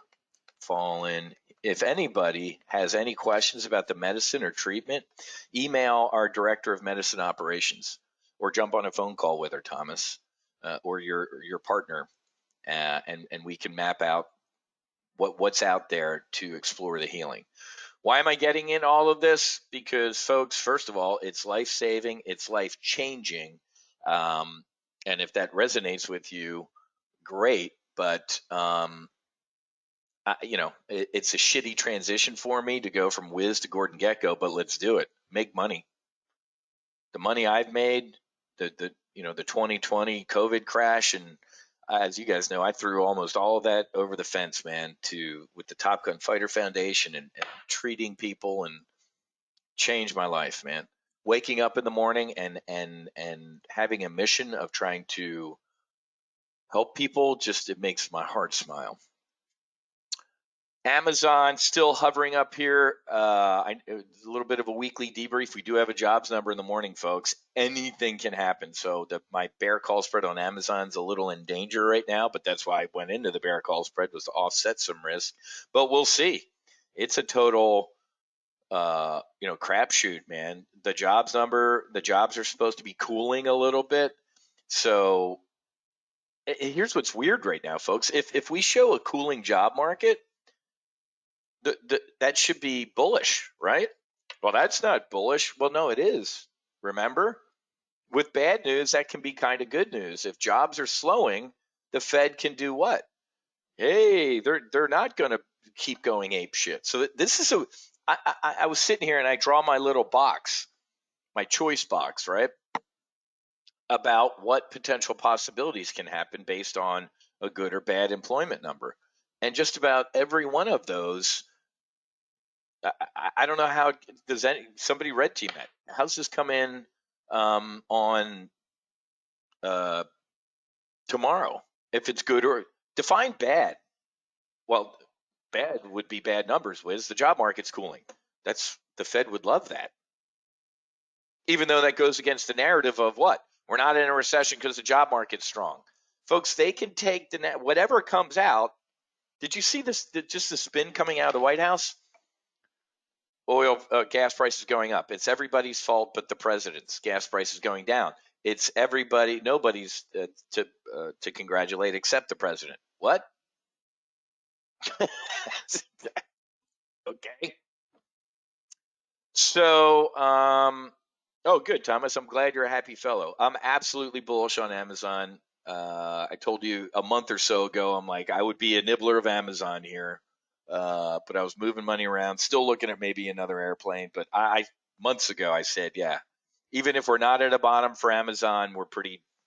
Fallen. If anybody has any questions about the medicine or treatment, email our director of medicine operations or jump on a phone call with her, Thomas, or your partner, and we can map out what's out there to explore the healing. Why am I getting in all of this? Because, folks, first of all, it's life saving, it's life changing, and if that resonates with you, great. But it's a shitty transition for me to go from Wiz to Gordon Gecko, but let's do it. Make money. The money I've made, the 2020 COVID crash, and as you guys know, I threw almost all of that over the fence, man, with the Top Gun Fighter Foundation and treating people and changed my life, man. Waking up in the morning and having a mission of trying to help people, just it makes my heart smile. Amazon still hovering up here. A little bit of a weekly debrief. We do have a jobs number in the morning, folks. Anything can happen. So my bear call spread on Amazon's a little in danger right now, but that's why I went into the bear call spread, was to offset some risk. But we'll see. It's a total, crapshoot, man. The jobs are supposed to be cooling a little bit. So here's what's weird right now, folks. If we show a cooling job market, that should be bullish, right? Well, that's not bullish. Well, no, it is. Remember? With bad news, that can be kind of good news. If jobs are slowing, the Fed can do what? Hey, they're not going to keep going ape shit. So this is I was sitting here and I draw my little box, my choice box, right? about what potential possibilities can happen based on a good or bad employment number. And just about every one of those, I don't know how does somebody red team that. How's this come in on uh, tomorrow? If it's good or define bad. Well, bad would be bad numbers, Wiz. The job market's cooling. That's the Fed would love that. Even though that goes against the narrative of what? We're not in a recession because the job market's strong. Folks, they can take the whatever comes out. Did you see this? Just the spin coming out of the White House? Oil, gas prices going up. It's everybody's fault but the president's. Gas prices going down. It's everybody, nobody's to congratulate except the president. What? Okay. So, oh, good, Thomas. I'm glad you're a happy fellow. I'm absolutely bullish on Amazon. I told you a month or so ago, I'm like, I would be a nibbler of Amazon here. But I was moving money around, still looking at maybe another airplane. But months ago, I said, yeah, even if we're not at a bottom for Amazon,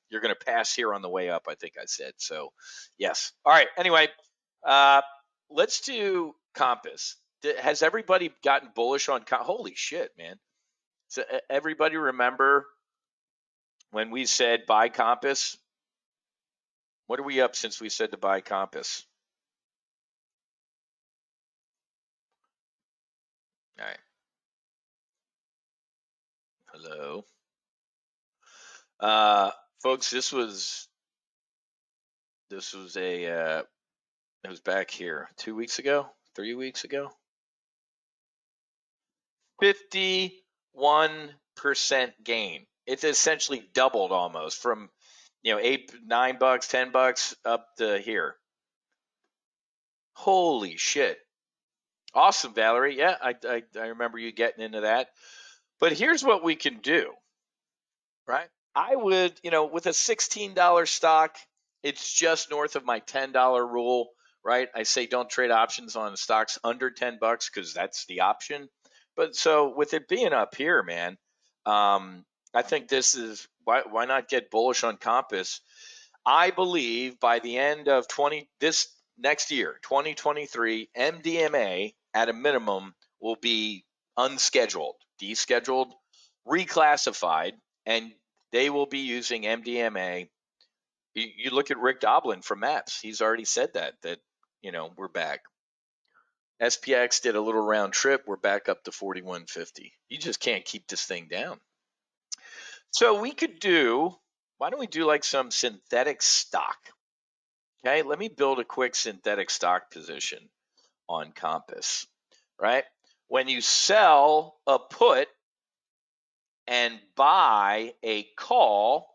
you're going to pass here on the way up, I think I said. So, yes. All right. Anyway, uh, let's do Compass. Has everybody gotten bullish on holy shit, man? So everybody remember when we said buy Compass? What are we up since we said to buy Compass? All right. Hello. Folks, it was back here 2 weeks ago, 3 weeks ago. 51% gain. It's essentially doubled almost from, $8, $9, $10 up to here. Holy shit. Awesome, Valerie. Yeah, I remember you getting into that. But here's what we can do, right? I would, with a $16 stock, it's just north of my $10 rule, right? I say don't trade options on stocks under $10 because that's the option. But so with it being up here, man, I think this is why not get bullish on Compass? I believe by the end of this next year, 2023, MDMA at a minimum will be unscheduled, descheduled, reclassified, and they will be using MDMA. You look at Rick Doblin from Maps. He's already said that we're back. SPX did a little round trip. We're back up to 4150. You just can't keep this thing down. So why don't we do like some synthetic stock? Okay, let me build a quick synthetic stock position on Compass, right? When you sell a put and buy a call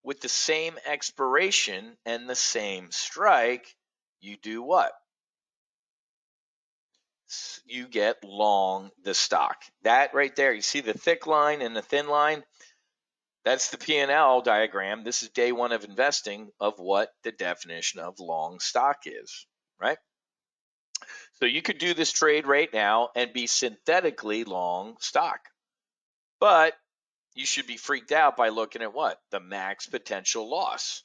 with the same expiration and the same strike, you do what? You get long the stock. That right there, you see the thick line and the thin line? That's the P&L diagram. This is day one of investing of what the definition of long stock is, right? So you could do this trade right now and be synthetically long stock. But you should be freaked out by looking at what? The max potential loss.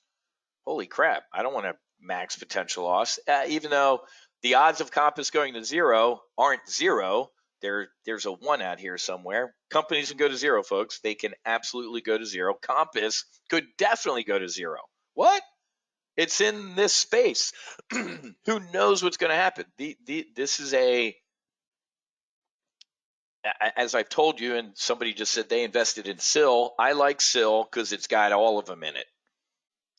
Holy crap, I don't want a max potential loss. Even though the odds of Compass going to zero aren't zero, there's a one out here somewhere. Companies can go to zero, folks. They can absolutely go to zero. Compass could definitely go to zero. What? It's in this space. Who knows what's going to happen? This is as I've told you, and somebody just said they invested in SIL. I like SIL because it's got all of them in it.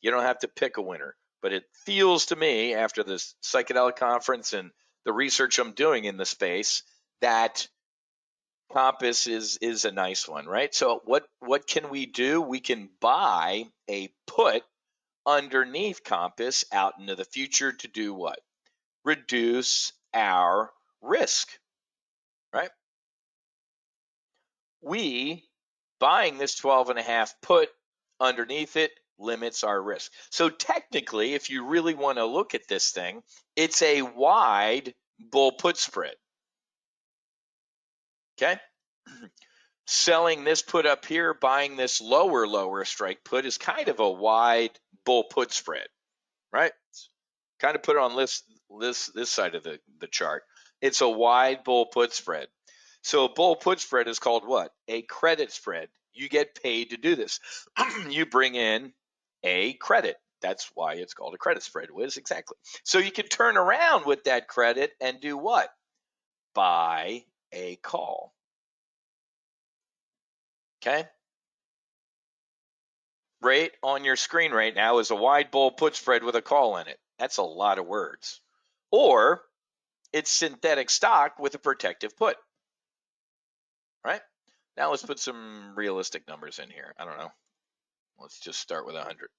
You don't have to pick a winner, but it feels to me after this psychedelic conference and the research I'm doing in the space that Compass is a nice one, right? So what can we do? We can buy a put underneath Compass out into the future to do what? Reduce our risk, right? We buying this 12.5 put underneath it limits our risk. So technically, if you really want to look at this thing, it's a wide bull put spread. Okay? selling this put up here, buying this lower strike put is kind of a wide bull put spread, right? Kind of put it on this side of the chart. It's a wide bull put spread. So a bull put spread is called what? A credit spread. You get paid to do this. You bring in a credit. That's why it's called a credit spread, Wiz. Exactly. So you can turn around with that credit and do what? Buy a call. Okay? Right on your screen right now is a wide bull put spread with a call in it. That's a lot of words. Or it's synthetic stock with a protective put. Right? Now let's put some realistic numbers in here. I don't know. Let's just start with 100.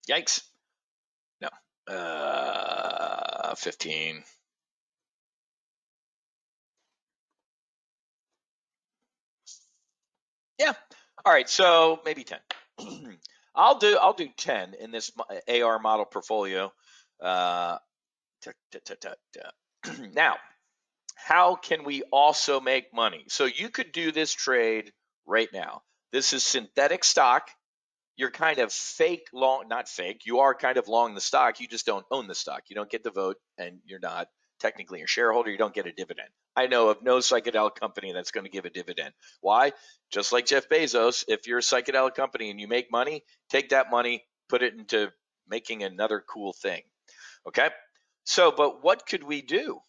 Yikes. No. 15. Yeah. All right. So maybe 10. I'll do 10 in this AR model portfolio. Uh, now, how can we also make money? So you could do this trade right now. This is synthetic stock. You're kind of fake long, not fake. You are kind of long the stock. You just don't own the stock. You don't get the vote, and you're not technically a shareholder. You don't get a dividend. I know of no psychedelic company that's going to give a dividend. Why? Just like Jeff Bezos, if you're a psychedelic company and you make money, take that money, put it into making another cool thing. Okay? So, but what could we do?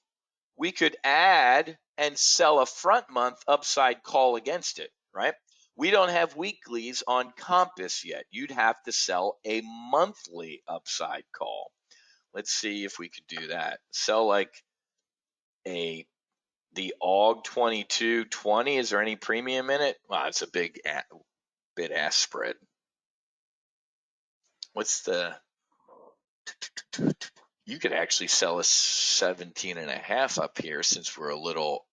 We could add and sell a front month upside call against it, right? We don't have weeklies on Compass yet. You'd have to sell a monthly upside call. Let's see if we could do that. Sell like the AUG 2220. Is there any premium in it? Wow, it's a big bid ask spread. What's the you could actually sell a 17 and a half up here since we're a little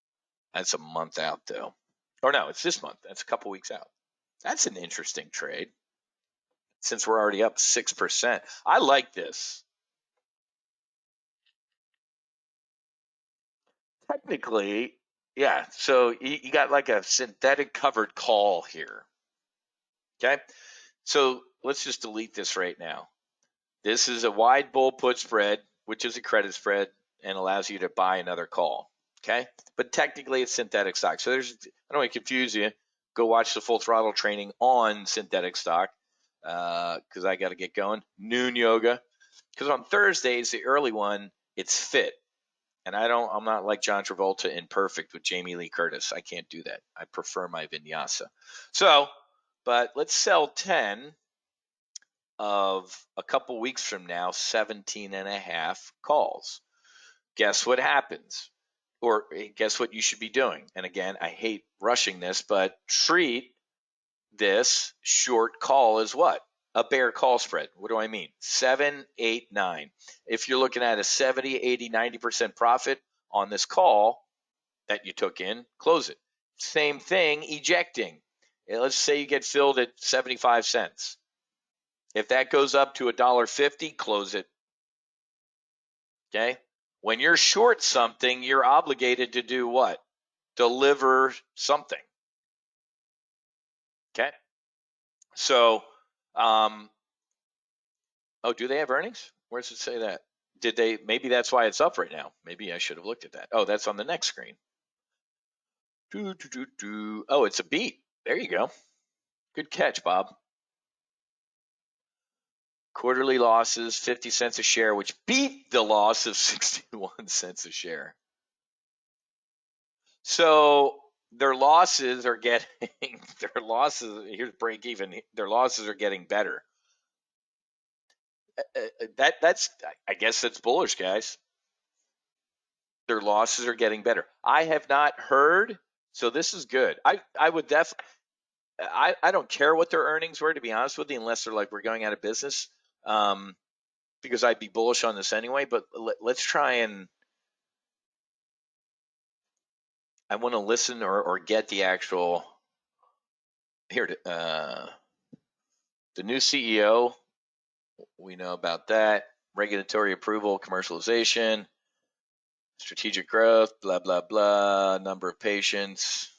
that's a month out though. Or no, it's this month. That's a couple weeks out. That's an interesting trade since we're already up 6%. I like this. Technically, yeah. So you got like a synthetic covered call here. Okay. So let's just delete this right now. This is a wide bull put spread, which is a credit spread and allows you to buy another call. Okay. But technically it's synthetic stock. So I don't want to confuse you. Go watch the full throttle training on synthetic stock because I got to get going. Noon yoga. Because on Thursdays, the early one, it's fit. And I'm not like John Travolta in Perfect with Jamie Lee Curtis. I can't do that. I prefer my vinyasa. So, but let's sell 10 of a couple weeks from now, 17 and a half calls. Guess what happens? Or guess what you should be doing? And again, I hate rushing this, but treat this short call as what? A bear call spread. What do I mean? 7, 8, 9. If you're looking at a 70, 80, 90% profit on this call that you took in, close it. Same thing, ejecting. Let's say you get filled at 75 cents. If that goes up to $1.50, close it. Okay? When you're short something, you're obligated to do what? Deliver something. Okay? So, do they have earnings? Where does it say that? Did they? Maybe that's why it's up right now. Maybe I should have looked at that. Oh, that's on the next screen. Oh, it's a beat. There you go. Good catch, Bob. Quarterly losses, 50 cents a share, which beat the loss of 61 cents a share. So their losses are getting here's break even. Their losses are getting better. That's I guess that's bullish, guys. Their losses are getting better. I have not heard, so this is good. I would definitely I don't care what their earnings were, to be honest with you, unless they're like we're going out of business. Because I'd be bullish on this anyway. But let's try and I want to listen or get the actual here. The new CEO, we know about that. Regulatory approval, commercialization. Strategic growth, blah, blah, blah, number of patients.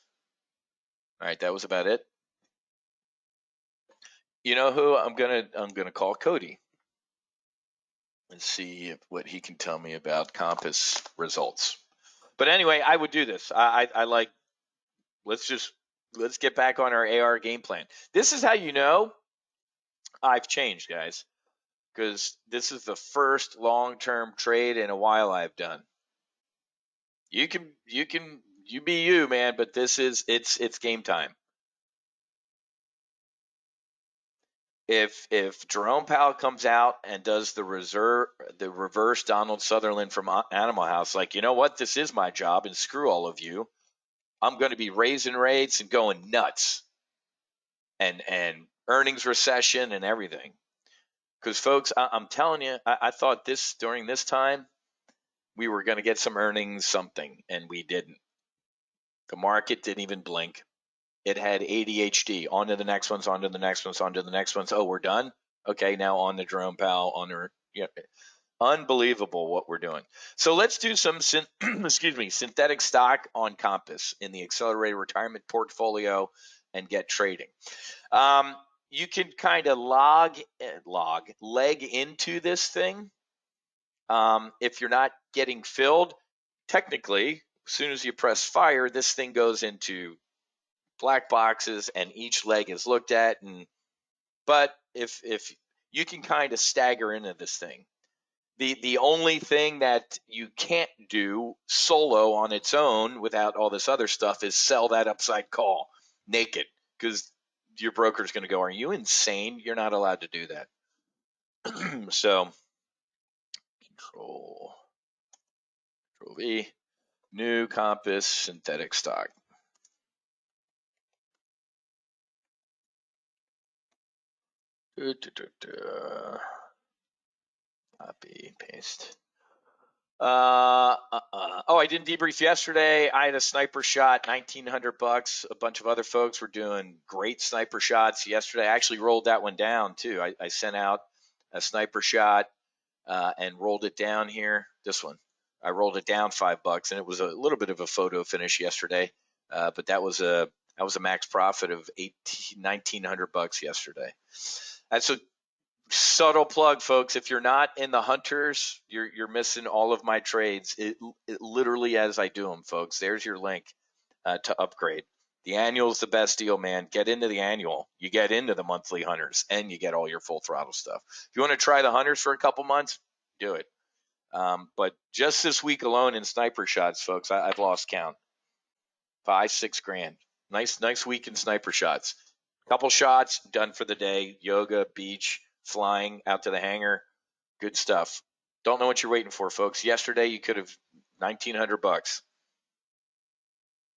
All right, that was about it. You know who I'm gonna call? Cody and see what he can tell me about Compass results. But anyway, I would do this. I like, let's get back on our AR game plan. This is how you know I've changed, guys, because this is the first long-term trade in a while I've done. You be you, man, but it's game time. If Jerome Powell comes out and does the reverse Donald Sutherland from Animal House, like, you know what, this is my job and screw all of you, I'm going to be raising rates and going nuts, and earnings recession and everything. Because folks, I'm telling you, I thought during this time we were going to get some earnings something, and we didn't. The market didn't even blink. It had ADHD. On to the next ones, on to the next ones, on to the next ones. Oh, we're done? Okay, now on to Jerome Powell, on her. Yeah, unbelievable what we're doing. So let's do some excuse me, synthetic stock on Compass in the accelerated retirement portfolio and get trading. You can kind of leg into this thing. If you're not getting filled, technically, as soon as you press fire, this thing goes into black boxes and each leg is looked at. But if you can kind of stagger into this thing, the only thing that you can't do solo on its own without all this other stuff is sell that upside call naked, because your broker's going to go, are you insane? You're not allowed to do that. So control V, new Compass synthetic stock. Copy, paste. Oh, I didn't debrief yesterday. I had a sniper shot, $1,900. A bunch of other folks were doing great sniper shots yesterday. I actually rolled that one down too. I sent out a sniper shot and rolled it down here. This one, I rolled it down $5, and it was a little bit of a photo finish yesterday. But that was a max profit of $1,900 yesterday. That's a subtle plug, folks. If you're not in the hunters, you're missing all of my trades. It literally, as I do them, folks. There's your link to upgrade. The annual is the best deal, man. Get into the annual. You get into the monthly hunters, and you get all your full throttle stuff. If you want to try the hunters for a couple months, do it. But just this week alone in sniper shots, folks, I've lost count. 5-6 grand. Nice week in sniper shots. Couple shots, done for the day. Yoga, beach, flying out to the hangar. Good stuff. Don't know what you're waiting for, folks. Yesterday you could have $1,900,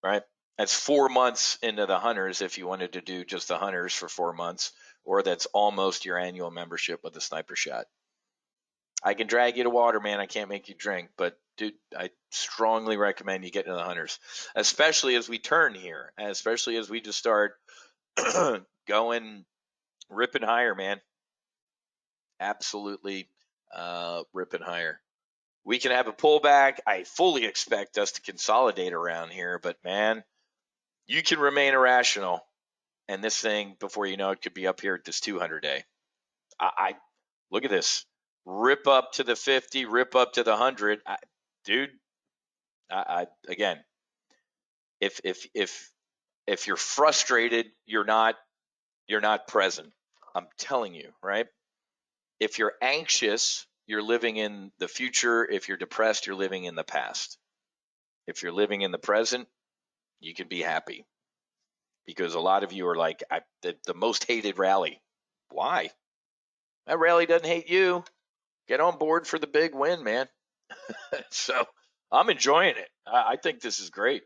right? That's 4 months into the hunters if you wanted to do just the hunters for 4 months, or that's almost your annual membership with a sniper shot. I can drag you to water, man. I can't make you drink, but dude, I strongly recommend you get into the hunters, especially as we turn here, especially as we just start going ripping higher, man. Absolutely ripping higher. We can have a pullback. I fully expect us to consolidate around here, but man, you can remain irrational, and this thing, before you know it, could be up here at this 200-day. I look at this. Rip up to the 50, rip up to the 100. Dude, again, if you're frustrated, you're not present. I'm telling you, right? If you're anxious, you're living in the future. If you're depressed, you're living in the past. If you're living in the present, you can be happy, because a lot of you are like, the most hated rally. Why? That rally doesn't hate you. Get on board for the big win, man. So I'm enjoying it. I think this is great.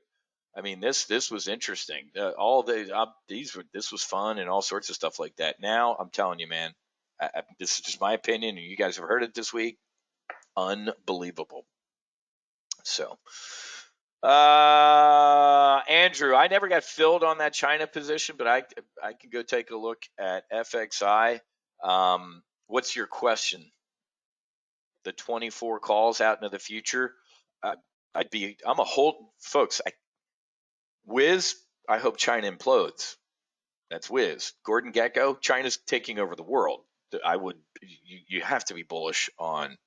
I mean, this was interesting. This was fun and all sorts of stuff like that. Now I'm telling you, man, this is just my opinion, and you guys have heard it this week. Unbelievable. So, Andrew, I never got filled on that China position, but I can go take a look at FXI. What's your question? The 24 calls out into the future. I'm a whole folks. Wiz, I hope China implodes. That's Wiz. Gordon Gekko, China's taking over the world. You have to be bullish on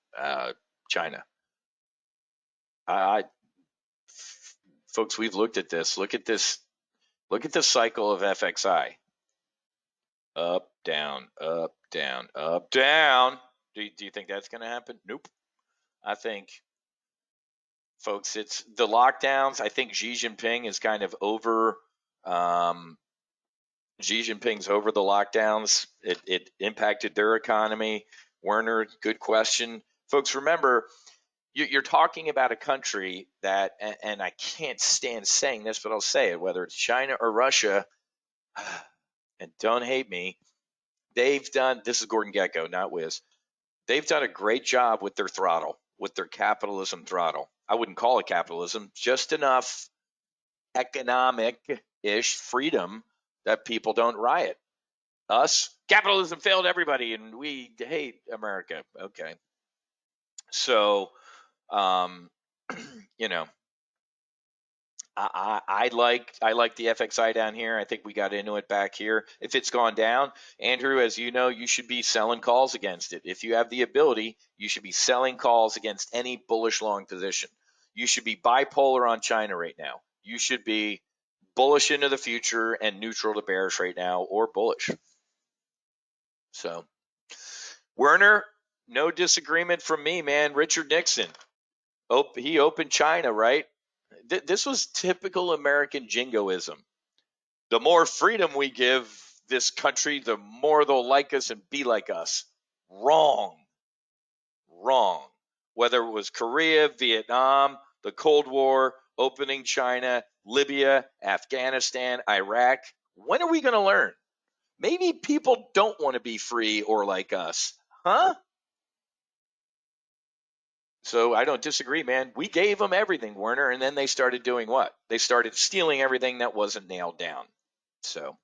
China. I, folks, we've looked at this. Look at this. Look at the cycle of FXI. Up, down, up, down, up, down. Do you think that's going to happen? Nope. I think, folks, it's the lockdowns. I think Xi Jinping is kind of over. Xi Jinping's over the lockdowns. It impacted their economy. Werner, good question. Folks, remember, you're talking about a country that, and I can't stand saying this, but I'll say it, whether it's China or Russia, and don't hate me, they've done, this is Gordon Gekko, not Wiz, they've done a great job with their throttle, with their capitalism throttle. I wouldn't call it capitalism, just enough economic-ish freedom that people don't riot. Us, capitalism failed everybody and we hate America. Okay. So, you know, I like the FXI down here. I think we got into it back here. If it's gone down, Andrew, as you know, you should be selling calls against it. If you have the ability, you should be selling calls against any bullish long position. You should be bipolar on China right now. You should be bullish into the future and neutral to bearish right now, or bullish. So, Werner, no disagreement from me, man. Richard Nixon, he opened China, right? This was typical American jingoism. The more freedom we give this country, the more they'll like us and be like us. Wrong. Wrong. Whether it was Korea, Vietnam, the Cold War, opening China, Libya, Afghanistan, Iraq, when are we going to learn? Maybe people don't want to be free or like us. Huh? So I don't disagree, man. We gave them everything, Werner, and then they started doing what? They started stealing everything that wasn't nailed down. So,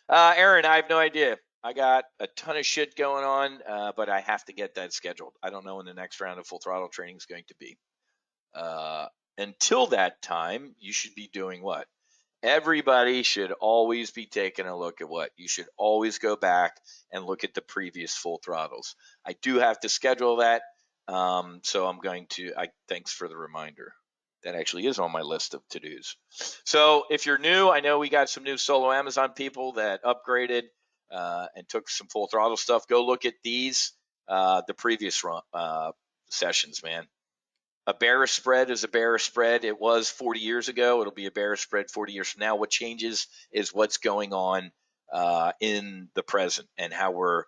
Aaron, I have no idea. I got a ton of shit going on, but I have to get that scheduled. I don't know when the next round of full throttle training is going to be. Until that time, you should be doing what? Everybody should always be taking a look at what? You should always go back and look at the previous full throttles. I do have to schedule that. So I'm going to, thanks for the reminder. That actually is on my list of to-dos. So if you're new, I know we got some new solo Amazon people that upgraded and took some full throttle stuff. Go look at these, the previous sessions, man. A bearish spread is a bearish spread. It was 40 years ago. It'll be a bearish spread 40 years from now. What changes is what's going on in the present and how we're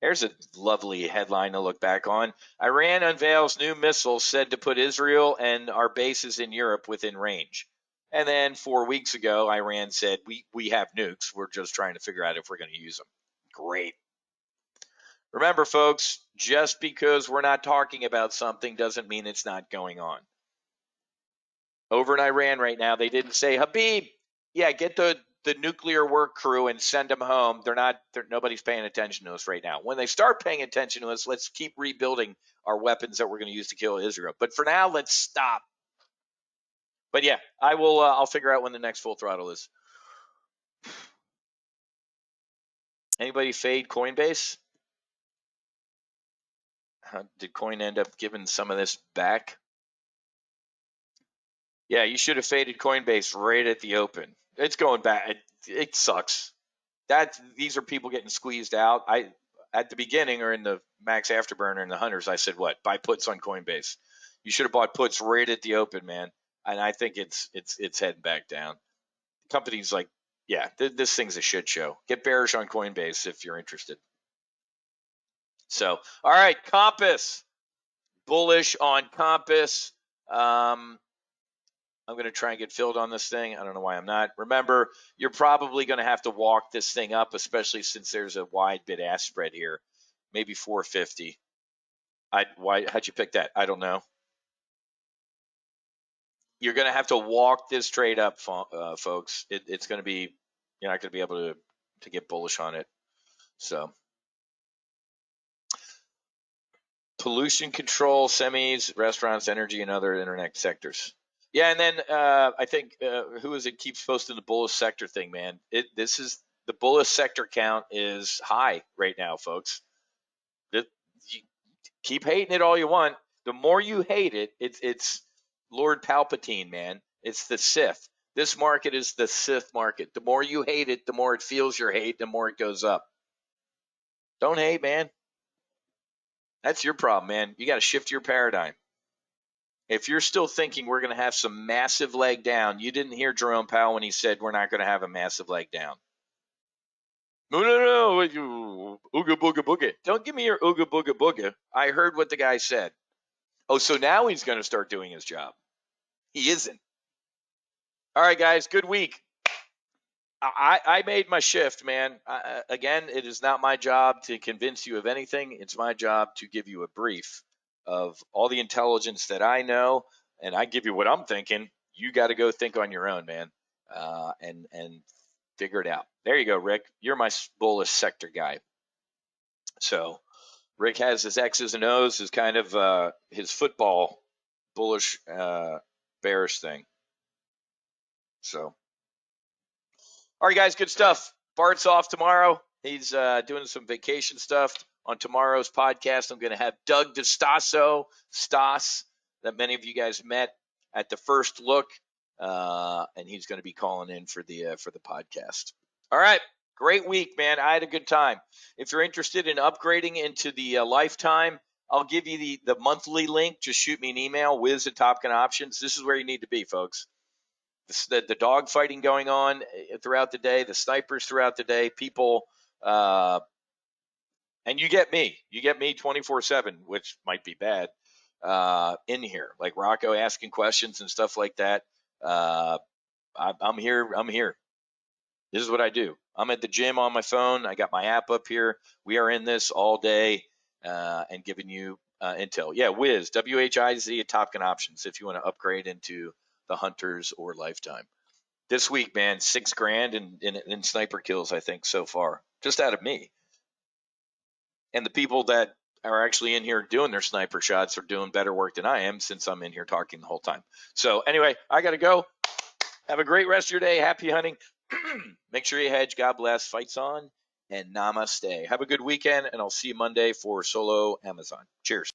Here's a lovely headline to look back on. Iran unveils new missiles said to put Israel and our bases in Europe within range. And then 4 weeks ago, Iran said, we have nukes. We're just trying to figure out if we're going to use them. Great. Remember, folks, just because we're not talking about something doesn't mean it's not going on. Over in Iran right now, they didn't say, Habib, yeah, get the nuclear work crew and send them home. Nobody's paying attention to us right now. When they start paying attention to us, let's keep rebuilding our weapons that we're going to use to kill Israel. But for now, let's stop. But yeah, I'll figure out when the next full throttle is. Anybody fade Coinbase? Did Coin end up giving some of this back? Yeah, you should have faded Coinbase right at the open. It's going back. It sucks. These are people getting squeezed out. At the beginning or in the max afterburner and the hunters, I said what? Buy puts on Coinbase. You should have bought puts right at the open, man. And I think it's heading back down. Companies like, yeah, this thing's a shit show. Get bearish on Coinbase if you're interested. So, all right, Compass. Bullish on Compass. I'm going to try and get filled on this thing. I don't know why I'm not. Remember, you're probably going to have to walk this thing up, especially since there's a wide bid-ask spread here. Maybe 450. How'd you pick that? I don't know. You're going to have to walk this trade up, folks. It's going to be, you're not going to be able to get bullish on it. So pollution control, semis, restaurants, energy, and other internet sectors. Yeah, and then I think who is it keeps posting the bullish sector thing, man. This is the bullish sector count is high right now, folks. You keep hating it all you want. The more you hate it, it's Lord Palpatine, man. It's the Sith. This market is the Sith market. The more you hate it, the more it feels your hate, the more it goes up. Don't hate, man. That's your problem, man. You got to shift your paradigm. If you're still thinking we're going to have some massive leg down, you didn't hear Jerome Powell when he said we're not going to have a massive leg down. No, ooga booga booga. Don't give me your ooga booga booga. I heard what the guy said. Oh, so now he's going to start doing his job. He isn't. All right, guys, good week. I made my shift, man. Again, it is not my job to convince you of anything. It's my job to give you a brief of all the intelligence that I know, and I give you what I'm thinking. You got to go think on your own, man, and figure it out. There you go, Rick. You're my bullish sector guy. So Rick has his X's and O's, is kind of his football bullish bearish thing. So. All right, guys, good stuff. Bart's off tomorrow. He's doing some vacation stuff. On tomorrow's podcast, I'm going to have Doug DeStasso, Stas, that many of you guys met at the first look, and he's going to be calling in for the podcast. All right, great week, man. I had a good time. If you're interested in upgrading into the lifetime, I'll give you the monthly link. Just shoot me an email, wiz@topgunoptions. This is where you need to be, folks. The dog fighting going on throughout the day, the snipers throughout the day, people, and you get me 24/7, which might be bad, in here, like Rocco asking questions and stuff like that. I'm here. This is what I do. I'm at the gym on my phone. I got my app up here. We are in this all day, and giving you intel. Yeah, Wiz, WHIZ at Top Gun Options if you want to upgrade into the Hunters or Lifetime. This week, man, $6,000 in sniper kills, I think, so far, just out of me. And the people that are actually in here doing their sniper shots are doing better work than I am, since I'm in here talking the whole time. So anyway, I got to go. Have a great rest of your day. Happy hunting. Make sure you hedge. God bless. Fights on. And namaste. Have a good weekend, and I'll see you Monday for Solo Amazon. Cheers.